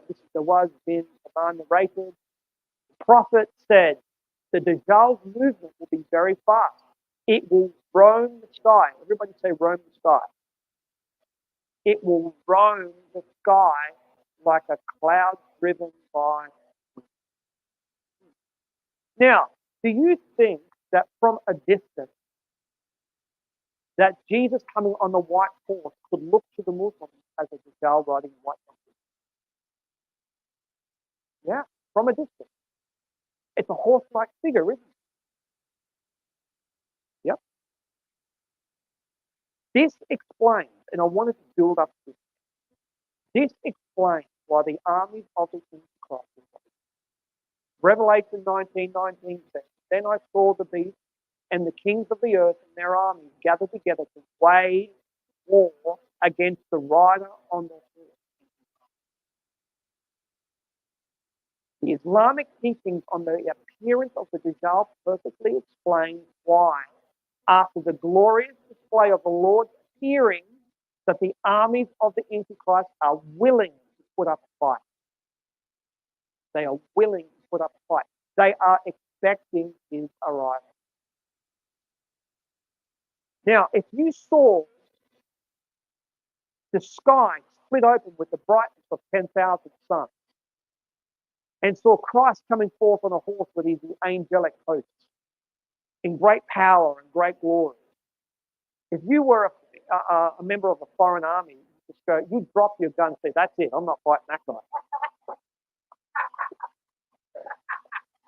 this is Nawaz bin Aman narrated, the Prophet said, the Dajjal's movement will be very fast. It will roam the sky. Everybody say roam the sky. It will roam the sky like a cloud driven by wind. Now, do you think that from a distance, that Jesus coming on the white horse could look to the Muslims as a Dajjal riding a white donkey. Yeah, from a distance. It's a horse-like figure, isn't it? Yep. This explains, and I wanted to build up this. This explains why the armies of the Antichrist. Revelation 19:19 says, "Then I saw the beast and the kings of the earth and their armies gathered together to wage war against the rider on the horse." The Islamic teachings on the appearance of the Dajjal perfectly explain why, after the glorious display of the Lord appearing, that the armies of the Antichrist are willing to put up a fight. They are willing to put up a fight. They are expecting his arrival. Now, if you saw the sky split open with the brightness of 10,000 suns and saw Christ coming forth on a horse with his angelic hosts in great power and great glory, if you were a member of a foreign army, you'd drop your gun and say, "That's it, I'm not fighting that guy."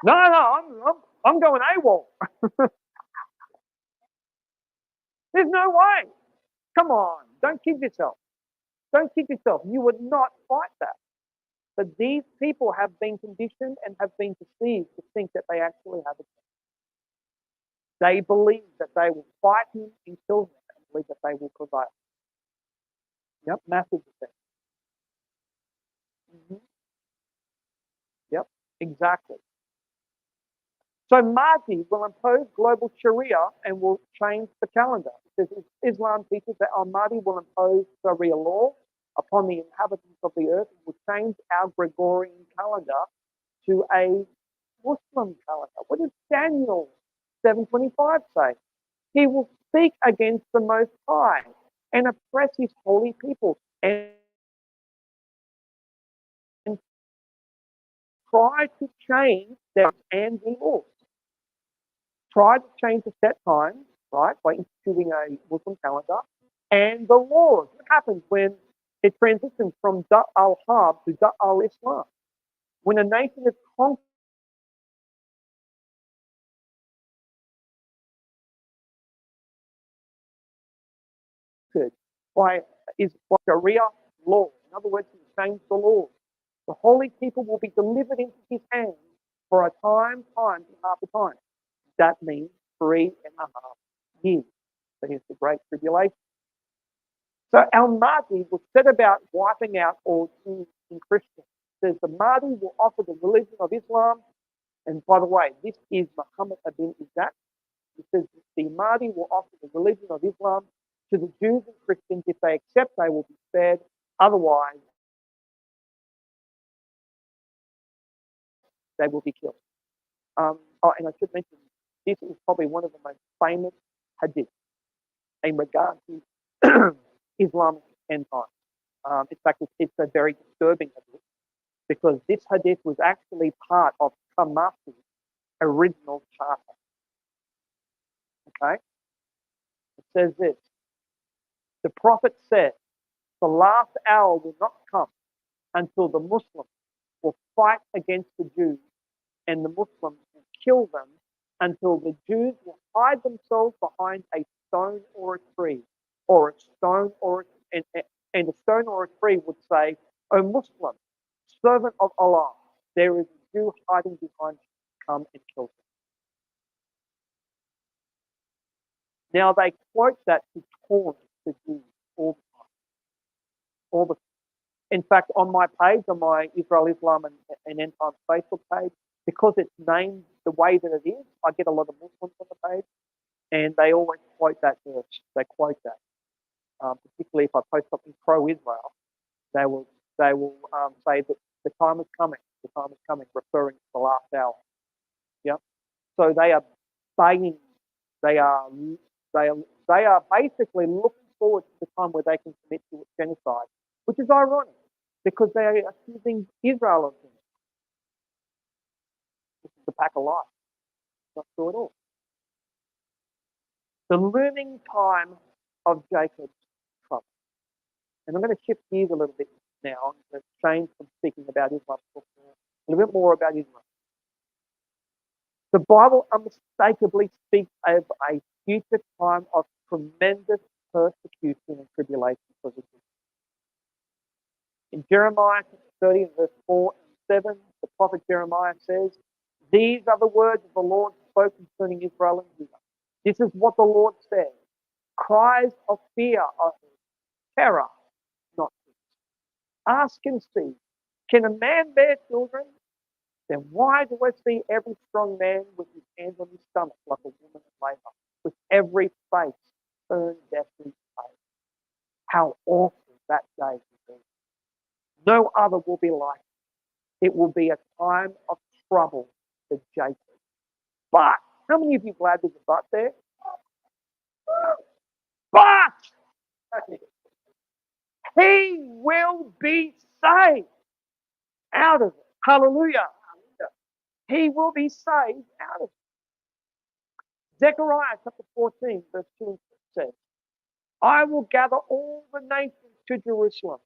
No, I'm going AWOL. There's no way. Come on, don't kid yourself. Don't kid yourself. You would not fight that. But these people have been conditioned and have been deceived to think that they actually have a chance. They believe that they will fight him and kill him and believe that they will prevail. Yep, massive defense. Yep, exactly. So Mahdi will impose global Sharia and will change the calendar. Because Islam teaches that Al-Mahdi will impose Sharia law upon the inhabitants of the earth and will change our Gregorian calendar to a Muslim calendar. What does Daniel 7:25 say? He will speak against the Most High and oppress his holy people and try to change their and the laws. Try to change the set times, right, by instituting a Muslim calendar and the laws. What happens when it transitions from Da al-Harb to Da al-Islam? When a nation is conquered by Sharia law, in other words, he changed the laws. The holy people will be delivered into his hands for a time, and half a time. That means 3.5 years. So here's the Great Tribulation. So Al-Mahdi will set about wiping out all Jews and Christians. It says the Mahdi will offer the religion of Islam. And by the way, this is Muhammad ibn Ishaq. It says the Mahdi will offer the religion of Islam to the Jews and Christians. If they accept, they will be spared. Otherwise, they will be killed. And I should mention, this is probably one of the most famous hadiths in regard to Islamic end times. In fact, it's a very disturbing hadith because this hadith was actually part of Hamas's original charter. Okay? It says this. The Prophet said, the last hour will not come until the Muslims will fight against the Jews and the Muslims will kill them until the Jews will hide themselves behind a stone or a tree, or a stone or and a stone or a tree would say, "O Muslim, servant of Allah, there is a Jew hiding behind you. Come and kill him." Now they quote that to taunt the Jews all the time, all the. In fact, on my page, on my Israel Islam and Endtimes Facebook page, because it's named the way that it is, I get a lot of Muslims on the page, and they always quote that verse. They quote that, particularly if I post something pro-Israel, they will say that the time is coming. The time is coming, referring to the last hour. Yeah. So they are saying they are they are basically looking forward to the time where they can commit to genocide, which is ironic because they are accusing Israel of things. This is the pack of lies. Not true at all. The looming time of Jacob's trouble. And I'm going to shift gears a little bit now. I'm going to change from speaking about Israel to talk a little bit more about Israel. The Bible unmistakably speaks of a future time of tremendous persecution and tribulation for the Jews. In Jeremiah 30, verse 4 and 7, the prophet Jeremiah says, "These are the words of the Lord spoken concerning Israel and Judah. This is what the Lord says. Cries of fear are heard, terror, not peace. Ask and see, can a man bear children? Then why do I see every strong man with his hands on his stomach like a woman in labor, with every face turned deathly pale? How awful that day will be. No other will be like it. It will be a time of trouble for Jacob. But, how many of you glad there's a but there? But, he will be saved out of it. Hallelujah. He will be saved out of it. Zechariah chapter 14, verse 2 says, I will gather all the nations to Jerusalem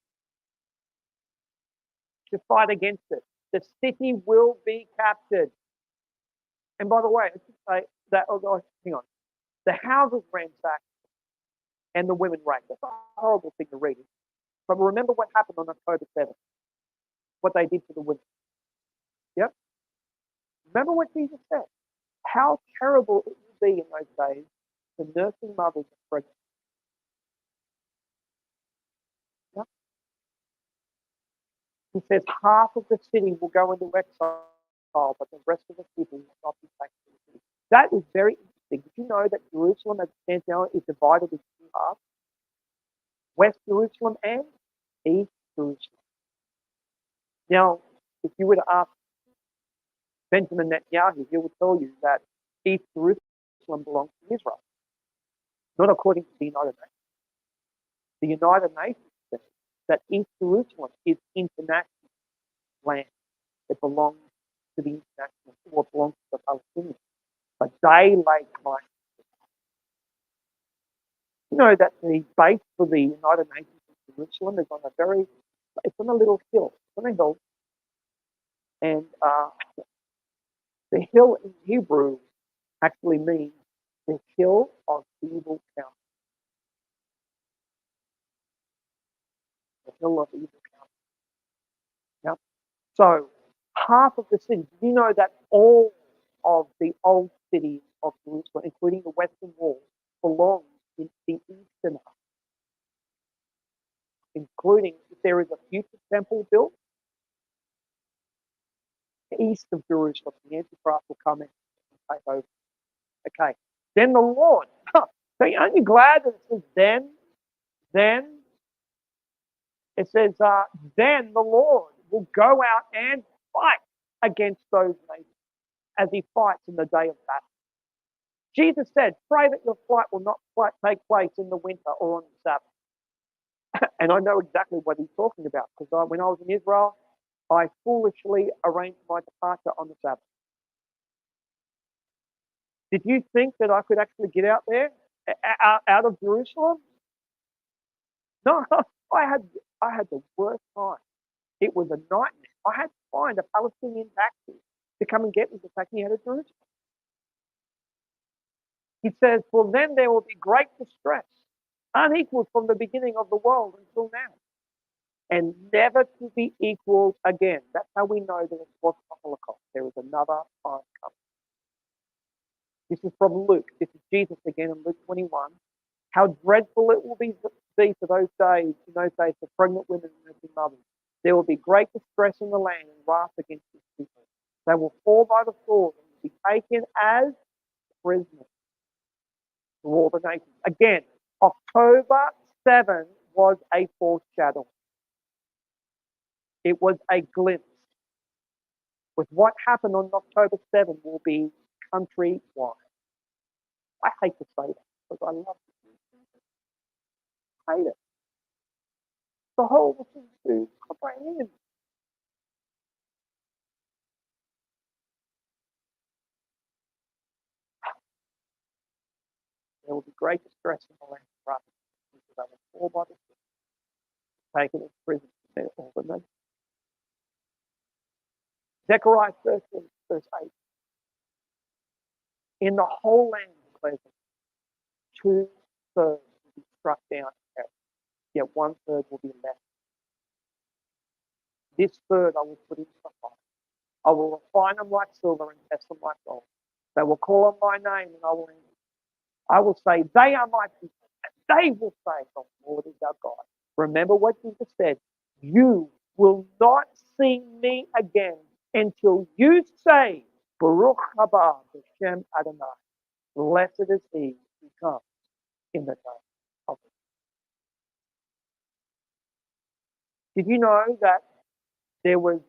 to fight against it. The city will be captured. And by the way, I should say that, hang on. The houses ransacked and the women raped. That's a horrible thing to read. But remember what happened on October 7th, what they did to the women. Yep. Remember what Jesus said. How terrible it will be in those days for nursing mothers and pregnant. Yep. He says half of the city will go into exile, but the rest of the people will not be taken to the city. That is very interesting. Did you know that Jerusalem, as it stands now, is divided into two halves? West Jerusalem and East Jerusalem. Now, if you were to ask Benjamin Netanyahu, he will tell you that East Jerusalem belongs to Israel, not according to the United Nations. The United Nations says that East Jerusalem is international land. It belongs to the international, or belongs to the Palestinians. But they lay claim. You know that the base for the United Nations in Jerusalem is on it's on a little hill. It's on a hill. And the hill in Hebrew actually means the hill of evil counsel. The hill of evil counsel. Yep. So half of the city, you know that all of the old cities of Jerusalem, including the Western Wall, belong in the eastern half. Including if there is a future temple built east of Jerusalem, the Antichrist will come in and take over. Okay. Then the Lord. So aren't you glad that it says then? It says, then the Lord will go out and fight against those nations as he fights in the day of battle. Jesus said, pray that your fight will not take place in the winter or on the Sabbath. And I know exactly what he's talking about because when I was in Israel, I foolishly arranged my departure on the Sabbath. Did you think that I could actually get out there, out of Jerusalem? No, I had the worst time. It was a nightmare. I had to find a Palestinian taxi to come and get me to take me out of Jerusalem. He says, for then there will be great distress, unequaled from the beginning of the world until now, and never to be equaled again. That's how we know that it was the Holocaust. There is another time coming. This is from Luke. This is Jesus again in Luke 21. How dreadful it will be for those days, for pregnant women and nursing mothers. There will be great distress in the land and wrath against these people. They will fall by the sword and will be taken as prisoners to all the nations. Again, October 7 was a foreshadowing. It was a glimpse. With what happened on October 7 will be countrywide. I hate to say that because I love it. I hate it. The whole thing to comprehend. There will be great distress in the land of Russia. they were fall by the sword, taken into prison for all the men. Zechariah 13, verse 8. In the whole land, declares it, 2/3 will be struck down, yet 1/3 will be left. This third I will put into the fire. I will refine them like silver and test them like gold. They will call on my name and I will answer. I will say, they are my people, and they will say, the Lord is our God. Remember what Jesus said, you will not see me again until you say, Baruch haba b'shem Adonai. Blessed is he who comes in the name of the Lord. Did you know that there was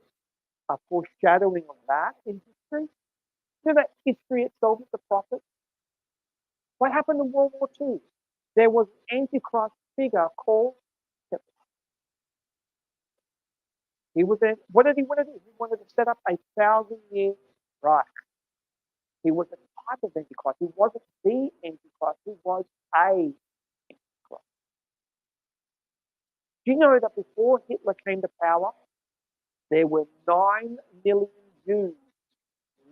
a foreshadowing of that in history? You know that history itself is the prophet? What happened in World War II? There was an Antichrist figure called Hitler. He was in, what did he want to do? He wanted to set up a 1,000-year Reich. He was a type of Antichrist. He wasn't the Antichrist. He was a Antichrist. Do you know that before Hitler came to power, there were 9 million Jews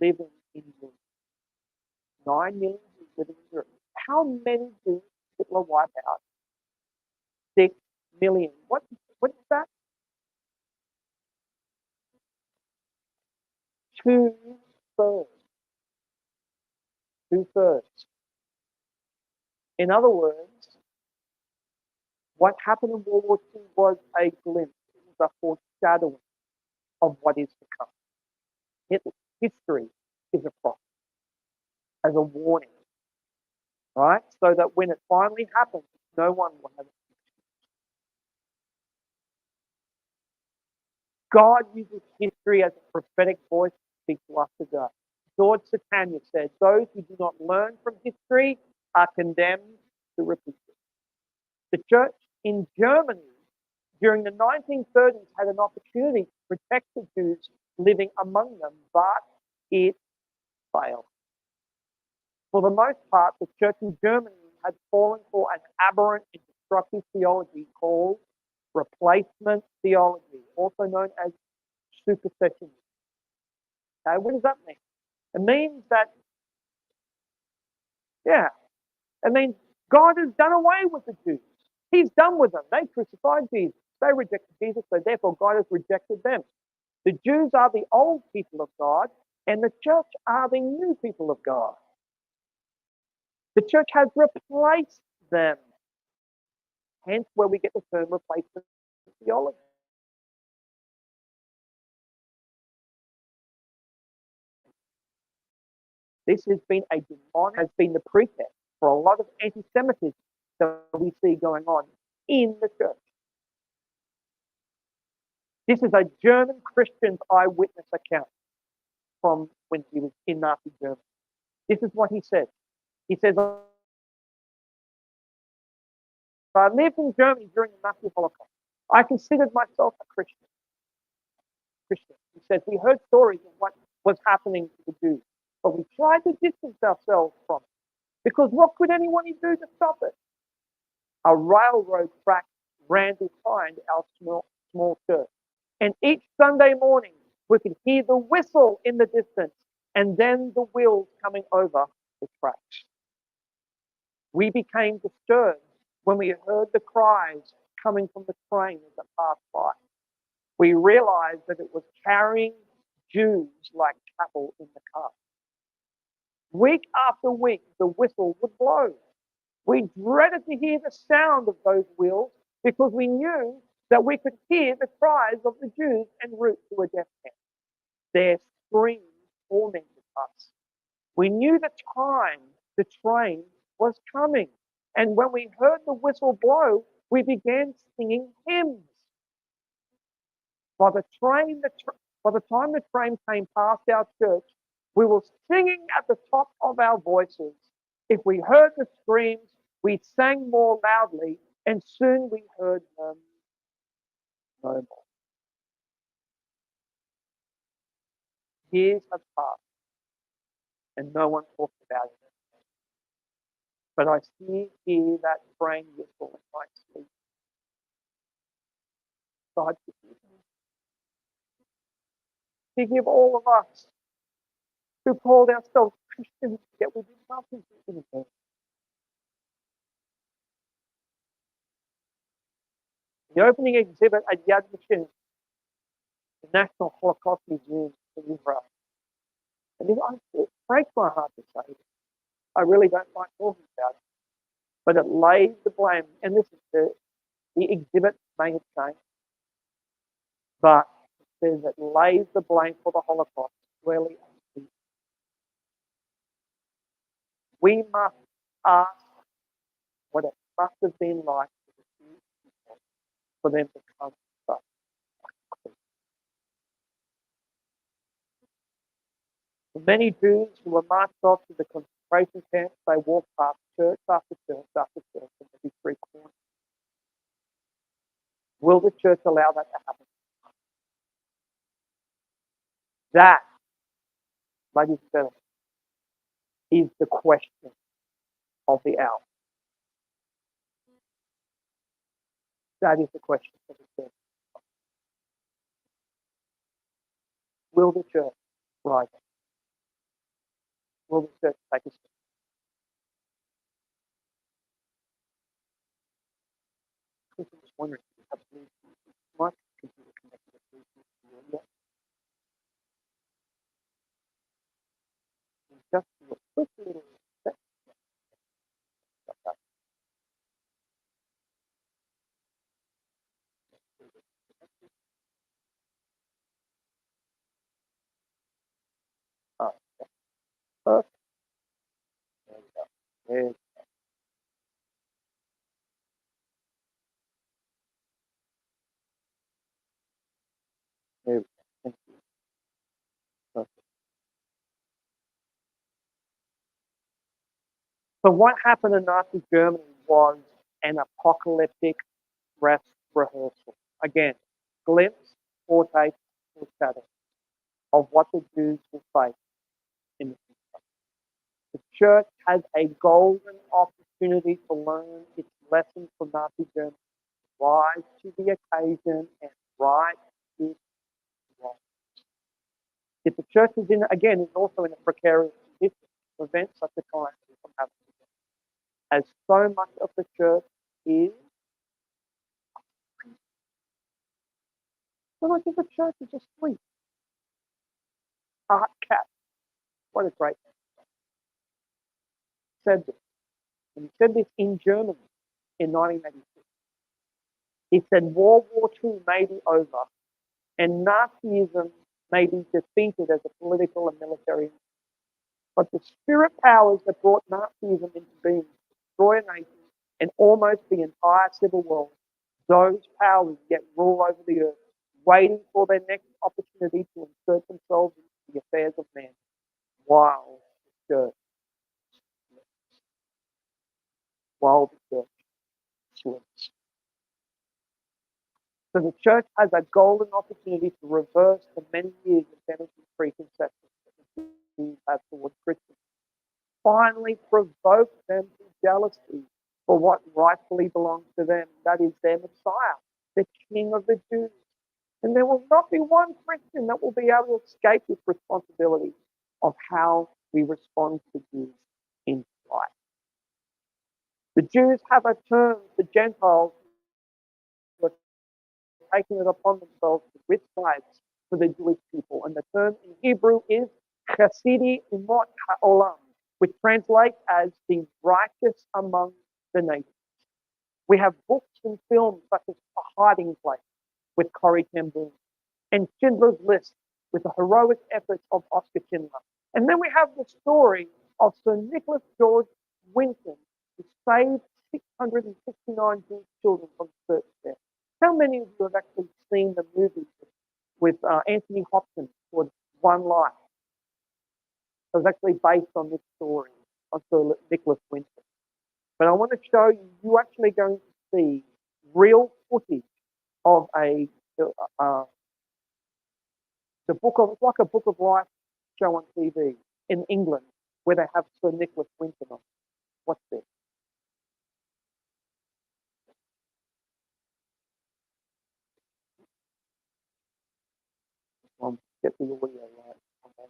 living in Europe? 9 million Jews living in Europe. How many Jews did Hitler wipe out? 6 million. What is that? 2/3. 2/3. In other words, what happened in World War II was a glimpse, it was a foreshadowing of what is to come. History is a prophet, as a warning, right? So that when it finally happens, no one will have it. God uses history as a prophetic voice to speak to us today. George Satania said, those who do not learn from history are condemned to repeat it. The church in Germany during the 1930s had an opportunity to protect the Jews living among them, but it failed. For the most part, the church in Germany had fallen for an aberrant and destructive theology called replacement theology, also known as supersessionism. Okay, what does that mean? It means that, it means God has done away with the Jews. He's done with them. They crucified Jesus. They rejected Jesus, so therefore God has rejected them. The Jews are the old people of God, and the church are the new people of God. The church has replaced them. Hence where we get the term replacement theology. This has been a demonic, has been the pretext for a lot of anti-Semitism that we see going on in the church. This is a German Christian's eyewitness account from when he was in Nazi Germany. This is what he said. He says, I lived in Germany during the Nazi Holocaust. I considered myself a Christian. He says, we heard stories of what was happening to the Jews, but we tried to distance ourselves from it, because what could anyone do to stop it? A railroad track ran behind our small church, and each Sunday morning we could hear the whistle in the distance and then the wheels coming over the tracks. We became disturbed when we heard the cries coming from the train as it passed by. We realized that it was carrying Jews like cattle in the cart. Week after week, the whistle would blow. We dreaded to hear the sound of those wheels because we knew that we could hear the cries of the Jews en route to a death camp. Their screams tormented us. We knew the time the train was coming. And when we heard the whistle blow, we began singing hymns. By the time the train came past our church, we were singing at the top of our voices. If we heard the screams, we sang more loudly, and soon we heard them no more. Years have passed, and no one talks about it. But I still hear that train whistle in my sleep. God, forgive all of us who called ourselves Christians, yet we did nothing to anything. The opening exhibit at Yad Vashem, the National Holocaust Museum in Israel. And it breaks my heart to say it. I really don't like talking about it. But it lays the blame, and this is the exhibit may have changed, but it says it lays the blame for the Holocaust squarely on the Jews. We must ask what it must have been like for the Jewish people for them to come to us. For many Jews who were marched off to the concentration camps, they walked past church after church after church in every street corner. Will the church allow that to happen? That, ladies and gentlemen, is the question of the hour. That is the question of the church. Will the church rise up? Will the church take a step? I'm just wondering if you have much computer connected to the just a quick little step. Perfect. There we go. There we go. Thank you. Perfect. So what happened in Nazi Germany was an apocalyptic dress rehearsal. Again, glimpse, foretaste, foreshadow of what the Jews will face in the future. The church has a golden opportunity to learn its lessons from Nazi Germany, rise to the occasion and right its wrong. If the church is also in a precarious position to prevent such a calamity from happening, as so much of the church is, so much of the church is asleep. Art Cap, what a great man, said this. And he said this in Germany in 1986. He said, World War II may be over and Nazism may be defeated as a political and military, but the spirit powers that brought Nazism into being to destroy a nation and almost the entire civil world, those powers yet rule over the earth, waiting for their next opportunity to insert themselves into the affairs of man, while the church sleeps. So the church has a golden opportunity to reverse the many years of damaging preconceptions that the Jews have towards Christians. Finally provoke them to jealousy for what rightfully belongs to them, that is their Messiah, the King of the Jews. And there will not be one Christian that will be able to escape this responsibility of how we respond to Jews in life. The Jews have a term for Gentiles who are taking it upon themselves to wit lives for the Jewish people. And the term in Hebrew is Chasidi Imot Ha'olam, which translates as the righteous among the nations. We have books and films such as A Hiding Place with Corrie ten Boom and Schindler's List with the heroic efforts of Oscar Schindler. And then we have the story of Sir Nicholas George Winton, who saved 669 Jewish children from the search there. How many of you have actually seen the movie with Anthony Hopkins called One Life? It was actually based on this story of Sir Nicholas Winton. But I want to show you, you're actually going to see real footage of it's like a Book of Life show on TV in England where they have Sir Nicholas Winton on. What's this? get the audio right. Okay.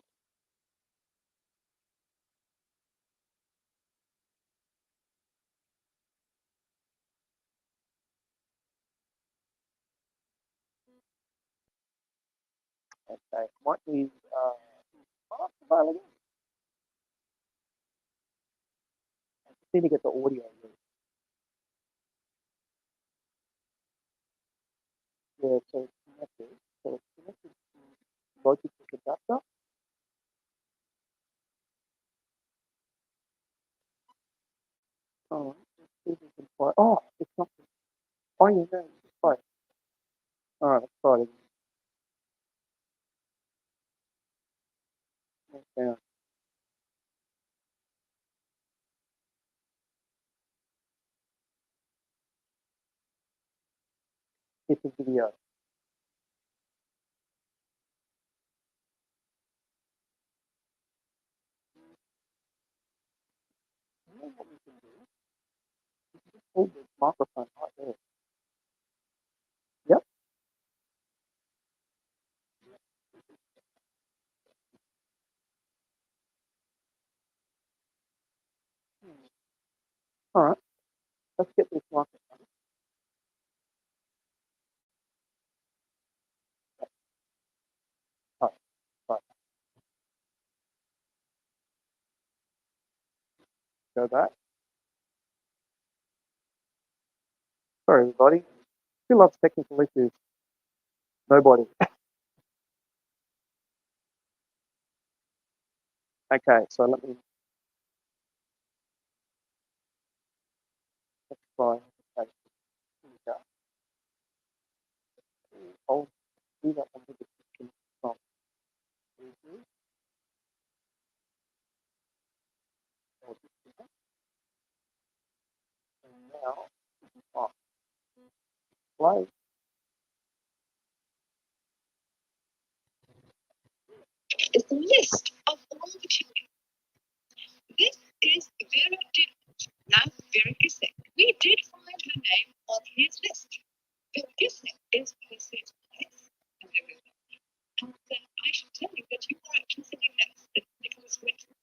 Okay. Might be available. I just need to get the audio right. Yeah, so it's connected. So it's connected to logic adapter. Oh, let's see if we can try. Oh, it's not. Oh, yeah, no, it's fine. All right, let's try it. Down. Hit the video. You know what we can do? Hold this microphone right there. Yep. All right. Let's get this microphone. All right. All right. Go back. Sorry, everybody. Who loves technical issues? Nobody. Okay, so let's try. Okay, here we go. I'll do that one with the system from preview. I'll just do that. And now, oh, play. Is the list of all the children. This is Vera did. Now, Vera Gissing. We did find her name on his list. Vera Gissing is Percy's wife. And I should tell you that you are actually sitting next to Nicholas Winter.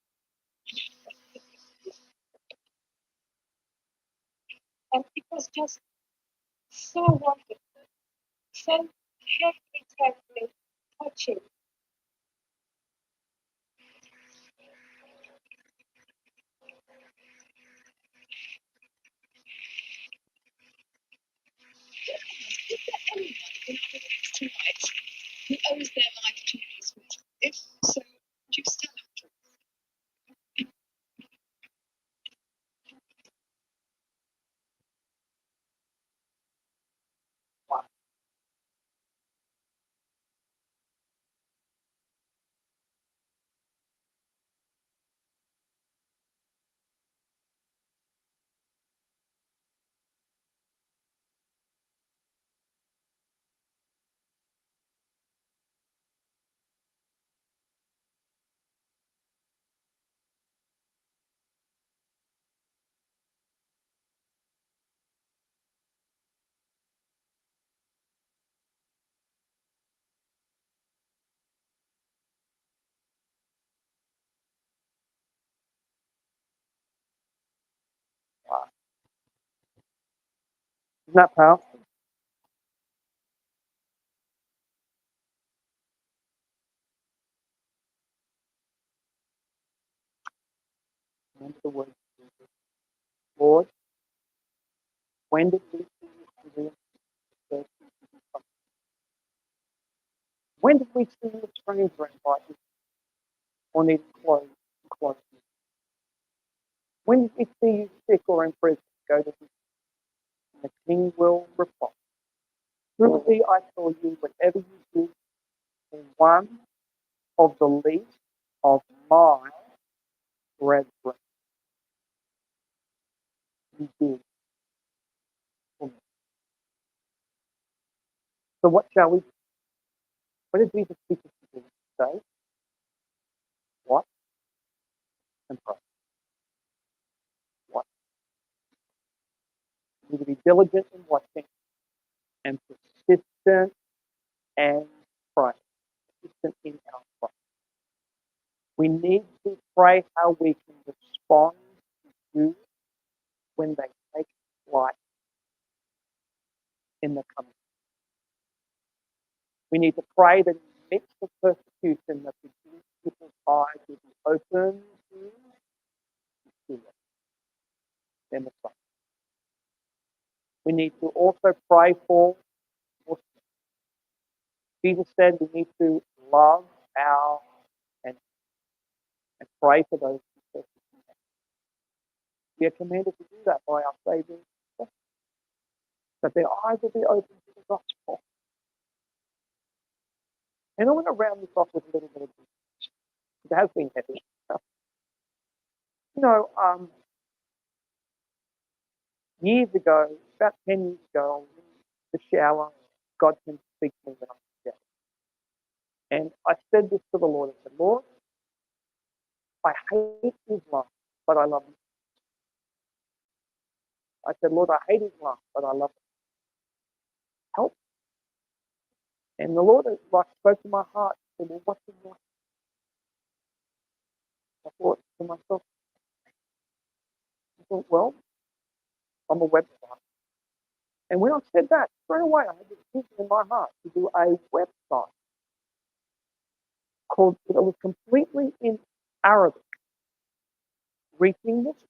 And it was just so wonderful, so terribly touching. Is there anyone in the next 2 nights who owes their life to Nicholas Winter? If so, would you stand up to Wow. Wow. Isn't that powerful? Remember the word, Lord, when did we see you reveal yourself? When did we see you stranger and invite you or need clothes? When did we see you sick or in prison? Go to him. And the king will reply. Truly I tell you, whatever you do in one of the least of my brethren, you did for me. So what shall we do? What did Jesus teach us to do? Say, what? And pray. What? We need to be diligent in watching and persistent and praying. consistent in our prayer. We need to pray how we can respond to you when they take flight in the coming. We need to pray that in the midst of persecution that the Jewish people's eyes will be open to see it, their Messiah. We need to also pray for Muslims. Jesus said we need to love our enemies and pray for those who persecute us. We are commanded to do that by our Saviour, that their eyes will be open to the gospel. And I want to round this off with a little bit of this. It has been heavy. You know, years ago, about 10 years ago, I was in the shower. God came to speak to me when I was in the shower. And I said this to the Lord. I said, Lord, I hate Islam, but I love you. I said, Lord, I hate Islam, but I love you. Help. And the Lord spoke to my heart. He said, well, what's in your heart? I thought to myself, well, I'm a website. And when I said that, straight away I had this vision in my heart to do a website called, it was completely in Arabic, reaching this.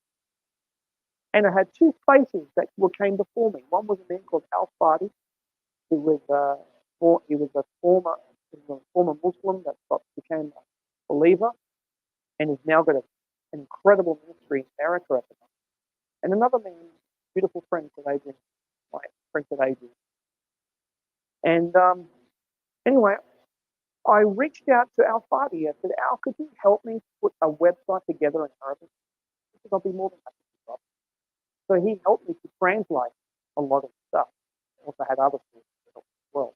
And I had two faces that came before me. One was a man called Al Fadi, who was a former Muslim that became a believer and has now got an incredible ministry in America at the moment. And another man, beautiful friend called Adrian, my friend called Adrian. And anyway, I reached out to Al Fadi. I said, Al, could you help me put a website together in Arabic? Because I'll be more than happy to help. So he helped me to translate a lot of stuff. I also had other things to help as well.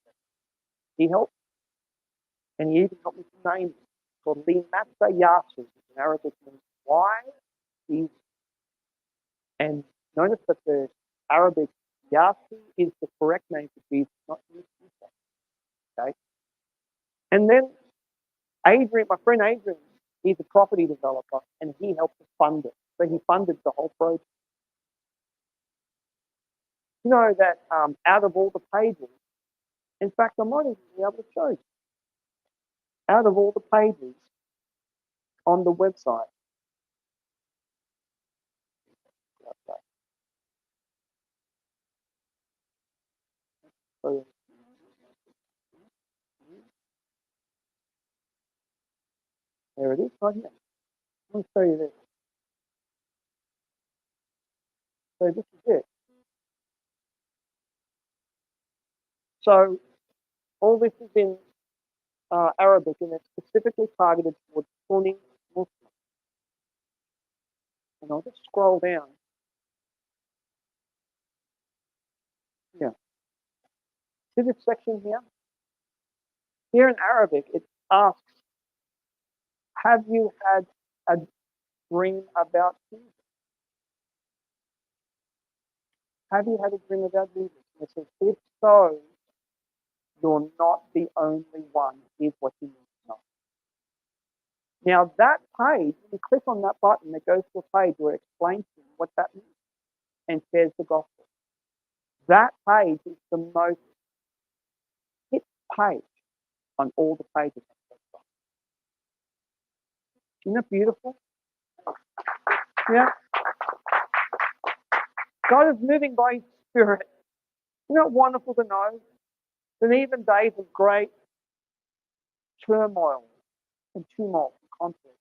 He helped. And he even helped me to name it. It's called Limasa Yasu, which in Arabic means why Jesus. And notice that the Arabic Yasu is the correct name for Jesus, not Yeshua. Okay? And then Adrian, my friend Adrian, he's a property developer, and he helped to fund it. So he funded the whole project. You know that out of all the pages, in fact, I might even be able to show you. Out of all the pages on the website, so there it is right here. Let me show you this. So this is it. So all this is in Arabic, and it's specifically targeted towards Sunni Muslims. And I'll just scroll down. Yeah. See this section here? Here in Arabic, it asks, have you had a dream about Jesus? Have you had a dream about Jesus? And it says, if so, you're not the only one. Here's what you need to know. Now that page, you click on that button, it goes to a page where it explains to you what that means and shares the gospel. That page is the most hit page on all the pages on the website. Isn't that beautiful? Yeah. God is moving by His Spirit. Isn't it wonderful to know that even days of great turmoil and tumult and conflict,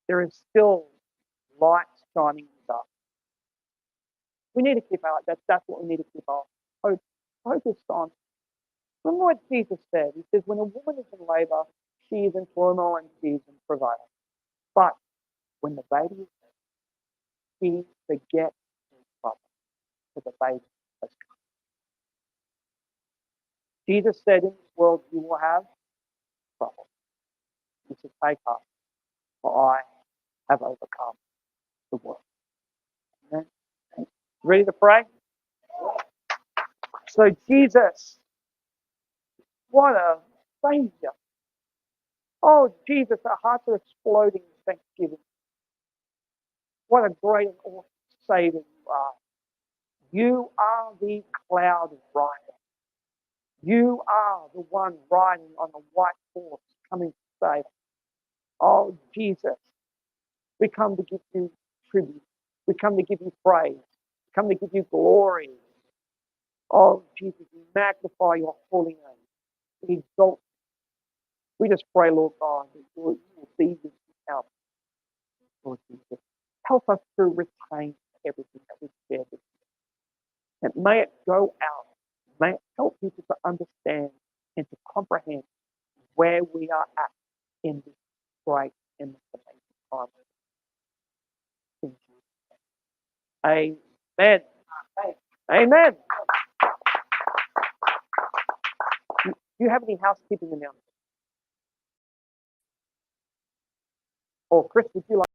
there is still light shining in the dark. We need to keep our, that's what we need to keep our hope focused on. Remember what Jesus said. He says, when a woman is in labor, she is in turmoil and she is in travail. But when the baby is born, she forgets his trouble, for the baby has come. Jesus said, in this world you will have trouble. You should take heart, for I have overcome the world. Amen. Ready to pray? So Jesus, what a Savior. Oh, Jesus, our hearts are exploding in thanksgiving. What a great and awesome Savior you are. You are the cloud rider. You are the one riding on a white horse coming to save us. Oh, Jesus, we come to give you tribute. We come to give you praise. We come to give you glory. Oh, Jesus, we magnify your holy name. We exalt you. We just pray, Lord God, that you will be with us, Lord Jesus. Help us to retain everything that we've shared with you. And may it go out. May it help people to understand and to comprehend where we are at in this great and amazing time. In Jesus' name. Amen. Amen. Do you have any housekeeping announcements? Or Chris, would you like?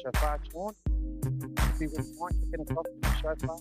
Shofar torn. If you would like to get across to the shofar,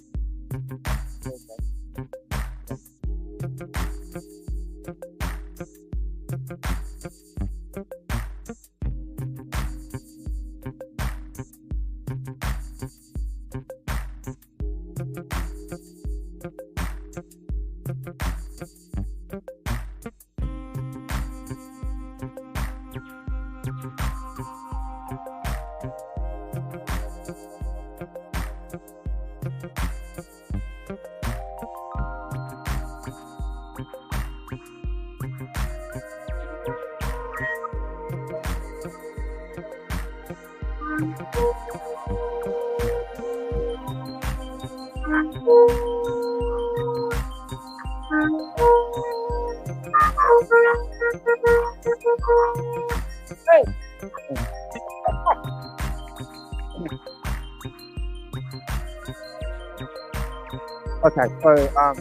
okay, so I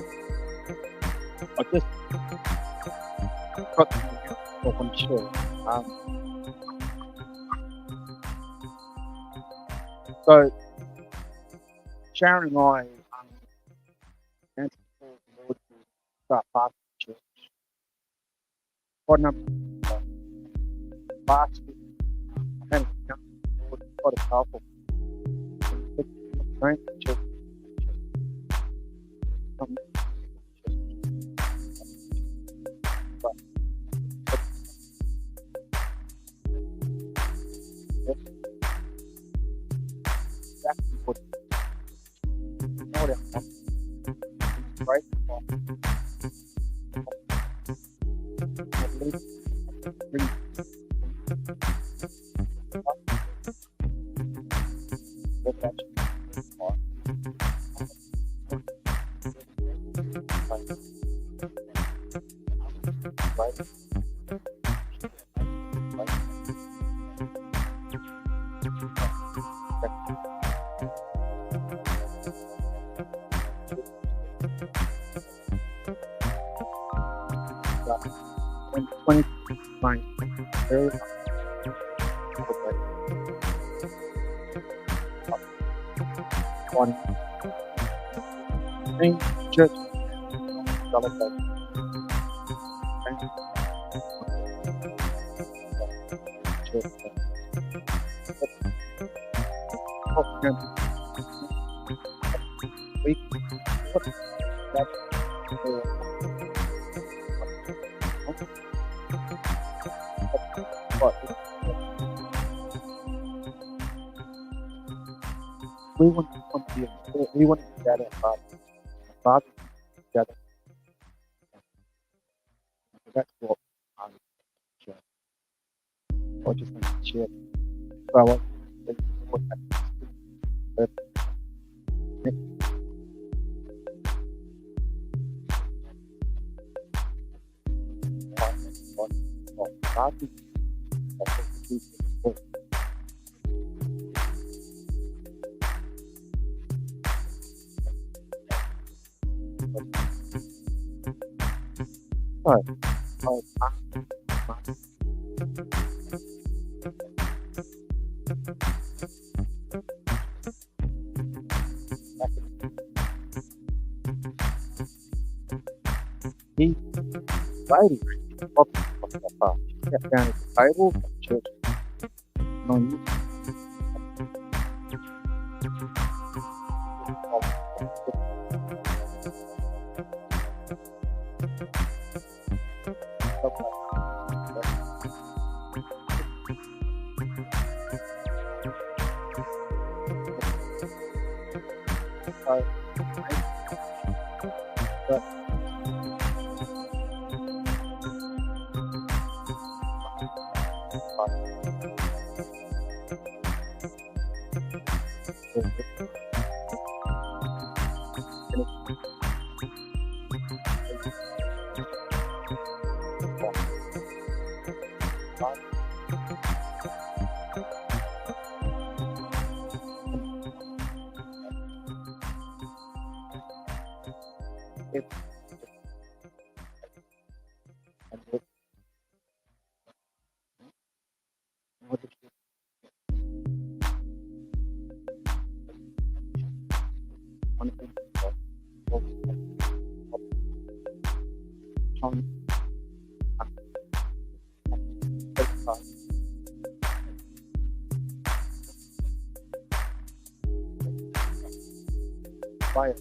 just got something I want to share. So Sharon and I answered the call of the Lord to start fasting in church. Quite a number of last week, I had an encounter with the Lord, quite a powerful. And he said, "Look, going to church, come to church." But that's exactly what I want. It's great. At least bring When 20 minds very much one main church celebrate church we put that but we want to come here. We want to be together about together. That's what I'm sharing. Or just like to share. Well, what he writing up down at the Bible church. No, you fire.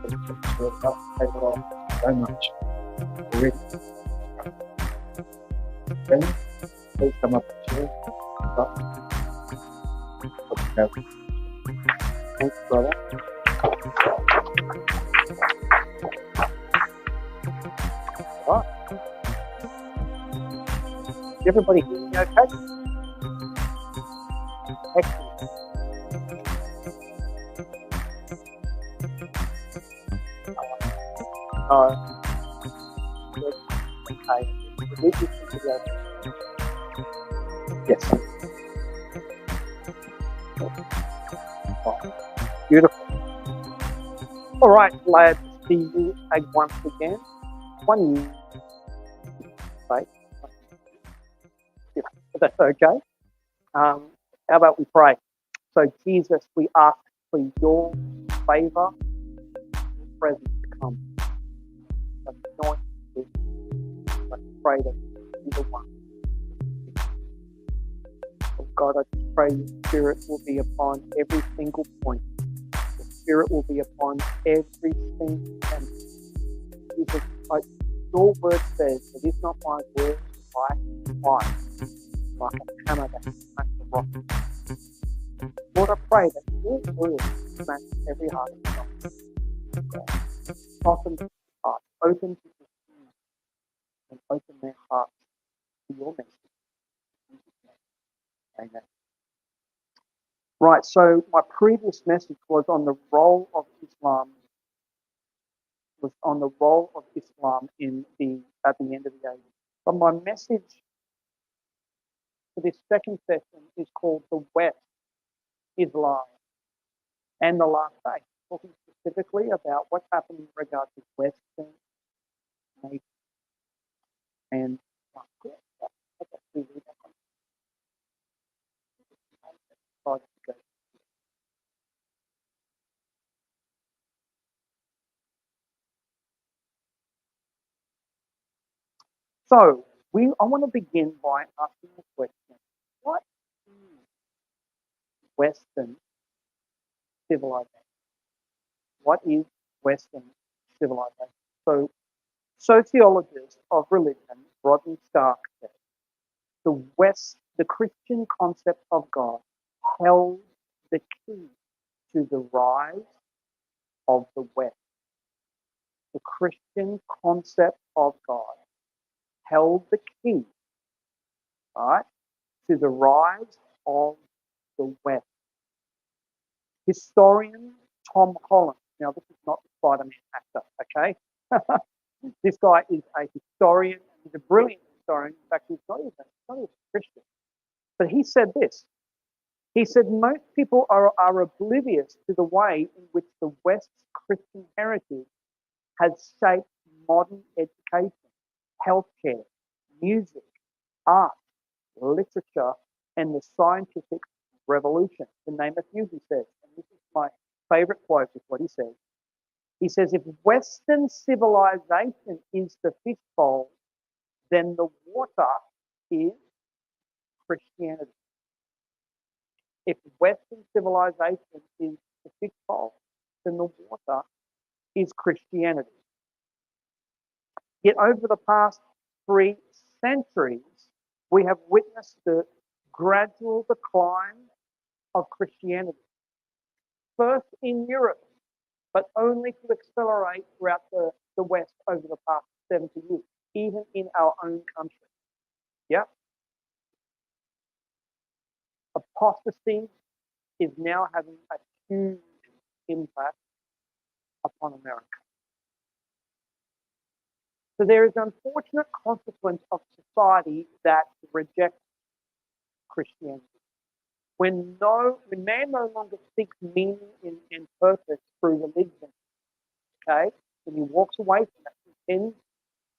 We've got taken off so much already. Ben, please come up and share. Thanks, brother. Right. Is everybody hearing me okay? Excellent. Okay. Yes. Oh, beautiful. All right, glad to see you once again. One year, right? If that's okay. How about we pray? So, Jesus, we ask for your favor, your presence to come. Anoint you. I pray that you the one. Oh God, I just pray your Spirit will be upon every single point. The Spirit will be upon every single sentence. Jesus, like your word says, it is not my word, like a hammer that smacks the rock. Lord, I pray that your word smacks every heart of God. Soften the heart, open to the spirit, and open their hearts to your message. Amen. Right, so my previous message was on the role of Islam at the end of the age. But my message for this second session is called The West, Islam, and the Last Day, talking specifically about what's happening in regard to Western nations and So I want to begin by asking the question: what is Western civilization? What is Western civilization? So, sociologist of religion Rodney Stark said, the Christian concept of God held the key to the rise of the West. The Christian concept of God held the key, right, to the rise of the West. Historian Tom Holland. Now, this is not the Spider-Man actor, okay? This guy is a historian. He's a brilliant historian. In fact, he's not even a Christian. But he said this. He said, most people are oblivious to the way in which the West's Christian heritage has shaped modern education, healthcare, music, art, literature, and the scientific revolution, to name a few, he says. And this is my favorite quote, is what he says. He says, if Western civilization is the fishbowl, then the water is Christianity. If Western civilization is the fishbowl, then the water is Christianity. Yet over the past 3 centuries, we have witnessed the gradual decline of Christianity. First in Europe, but only to accelerate throughout the West over the past 70 years, even in our own country. Yeah. Apostasy is now having a huge impact upon America. So there is an unfortunate consequence of society that rejects Christianity. When man no longer seeks meaning and purpose through religion, okay, when he walks away from that, he tends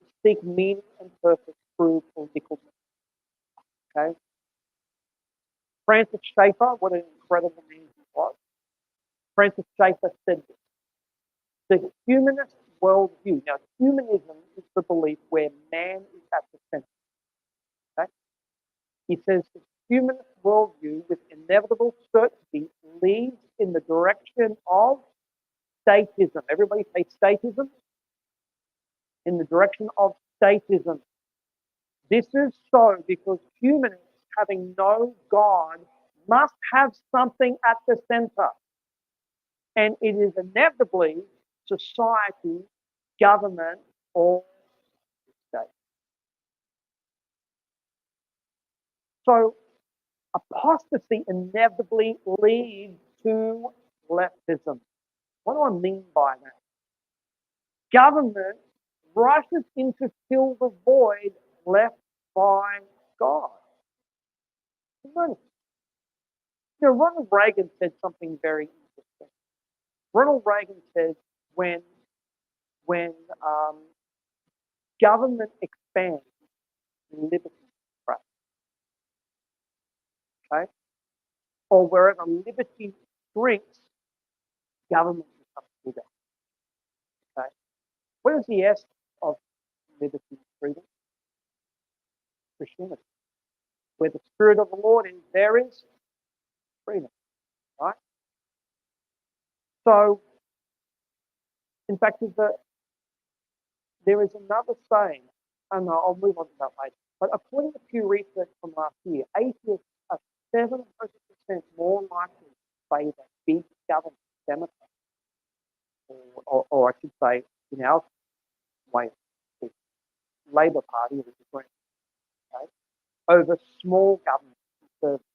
to seek meaning and purpose through political means. Okay. Francis Schaeffer, what an incredible man he was. Francis Schaeffer said this: the humanist worldview. Now, humanism is the belief where man is at the center. Okay? He says the humanist worldview with inevitable certainty leads in the direction of statism. Everybody say statism? In the direction of statism. This is so because humanists, having no God, must have something at the center. And it is inevitably society, government, or state. So apostasy inevitably leads to leftism. What do I mean by that? Government rushes in to fill the void left by God. Money. You know, Ronald Reagan said something very interesting. Ronald Reagan said when government expands, liberty spreads. Okay? Or wherever liberty shrinks, government becomes bigger. Okay? What is the essence of liberty and freedom? Christianity. Where the Spirit of the Lord is, there is freedom. Right? So, in fact, there is another saying, and I'll move on to that later. But according to Pew Research from last year, atheists are 700% more likely to favor big government, Democrats, or I should say, in our way, the Labor Party, which is Green, okay, over small government, conservative.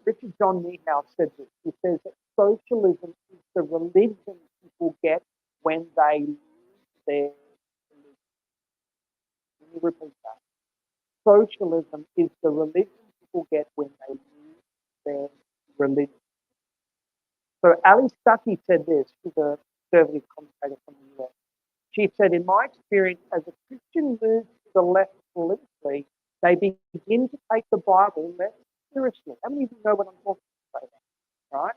Richard John Niehaus said this. He says that socialism is the religion people get when they lose their religion. Let me repeat that. Socialism is the religion people get when they lose their religion. So Ali Stuckey said this, she's a conservative commentator from the US. She said, in my experience, as a Christian moves to the left politically, they begin to take the Bible less seriously. How many of you know what I'm talking about? Right?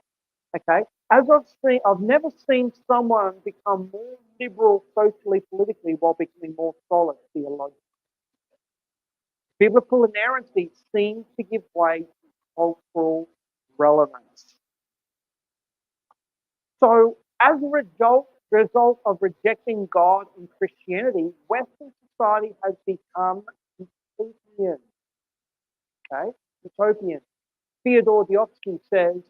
Okay. As I've never seen someone become more liberal socially, politically, while becoming more solid theologically. Biblical inerrancy seems to give way to cultural relevance. So, as a result of rejecting God and Christianity, Western society has become utopian. Okay? Utopian. Fyodor Dostoevsky says,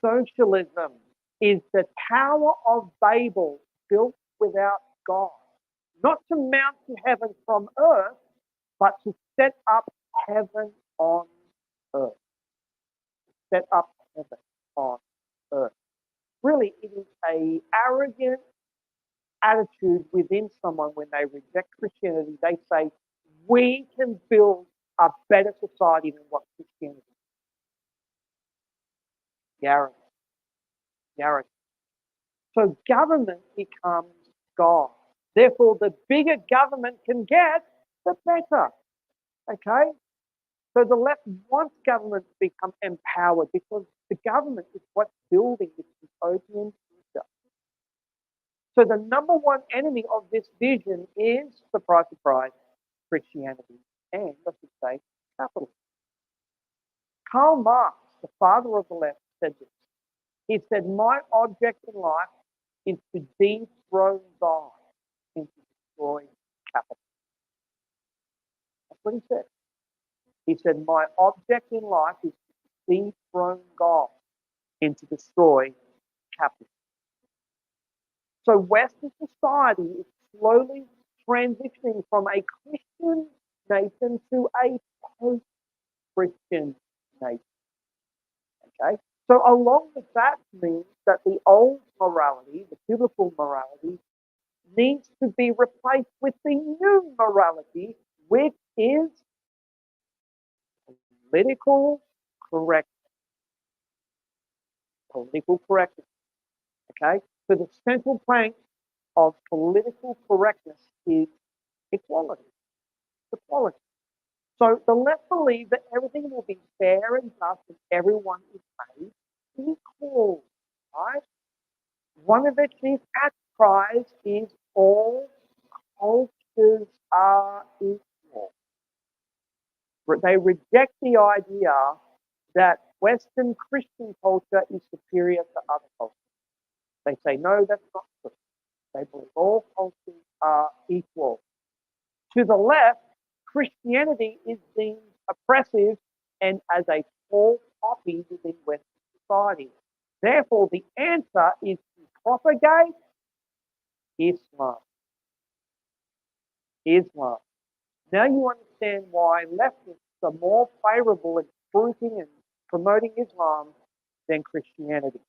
socialism is the Tower of Babel built without God, not to mount to heaven from earth, but to set up heaven on earth. Set up heaven on earth. Really, it is an arrogant attitude within someone when they reject Christianity. They say, we can build a better society than what Christianity is. The arrogance. The arrogance. So government becomes God. Therefore, the bigger government can get, the better. Okay? So the left wants government to become empowered because the government is what's building this utopian future. So the number one enemy of this vision is, surprise, surprise, Christianity and, let's just say, capitalism. Karl Marx, the father of the left, said this. He said, my object in life is to dethrone God and to destroy capital. That's what he said. He said, my object in life is to dethrone God and to destroy capital. So Western society is slowly transitioning from a Christian nation to a post-Christian nation. Okay? So along with that means that the old morality, the biblical morality, needs to be replaced with the new morality, which is political correctness. Political correctness. Okay? So the central plank of political correctness is equality. Equality. So the left believe that everything will be fair and just and everyone is made equal. Right? One of their chief outcries is all cultures are equal. They reject the idea that Western Christian culture is superior to other cultures. They say, no, that's not true. They believe all cultures are equal. To the left, Christianity is deemed oppressive and as a tall poppy within Western society. Therefore, the answer is to propagate Islam. Islam. Now you understand why leftists are more favorable in recruiting and promoting Islam than Christianity.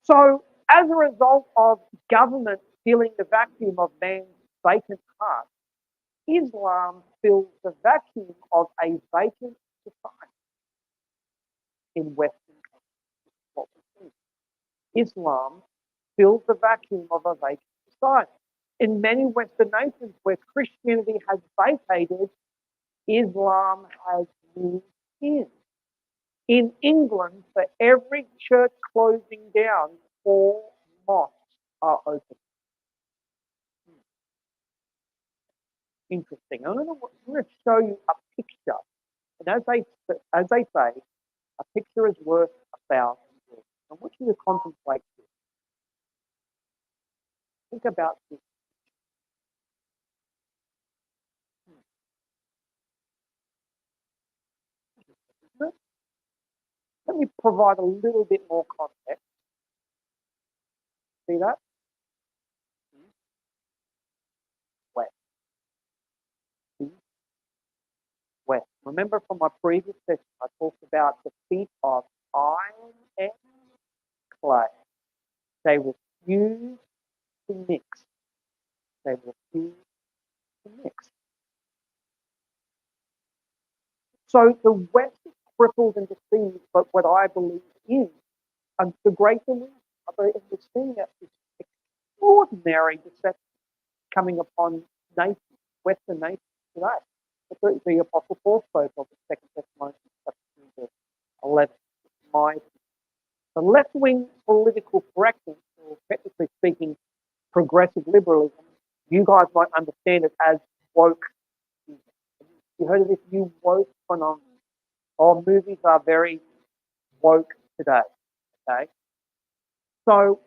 So, as a result of government filling the vacuum of man's vacant heart, Islam fills the vacuum of a vacant society in Western culture. What we see. Islam fills the vacuum of a vacant society. In many Western nations where Christianity has vacated, Islam has moved in. In England, for every church closing down, 4 mosques are open. Interesting. I'm going to show you a picture. And as they say, a picture is worth 1,000 words. I want you to contemplate this. Think about this. Let me provide a little bit more context. See that? West. West. Remember from my previous session, I talked about the feet of iron and clay. They refuse to mix. They refuse to mix. So the West is crippled and deceived, but what I believe is the great delusion. We're seeing this extraordinary deception coming upon nations, Western nations today. The Apostle Paul spoke of in 2 Thessalonians chapter 2, verse 11. The left-wing political correctness, or technically speaking, progressive liberalism, you guys might understand it as woke. You heard of this new woke phenomenon? All movies are very woke today. Okay, so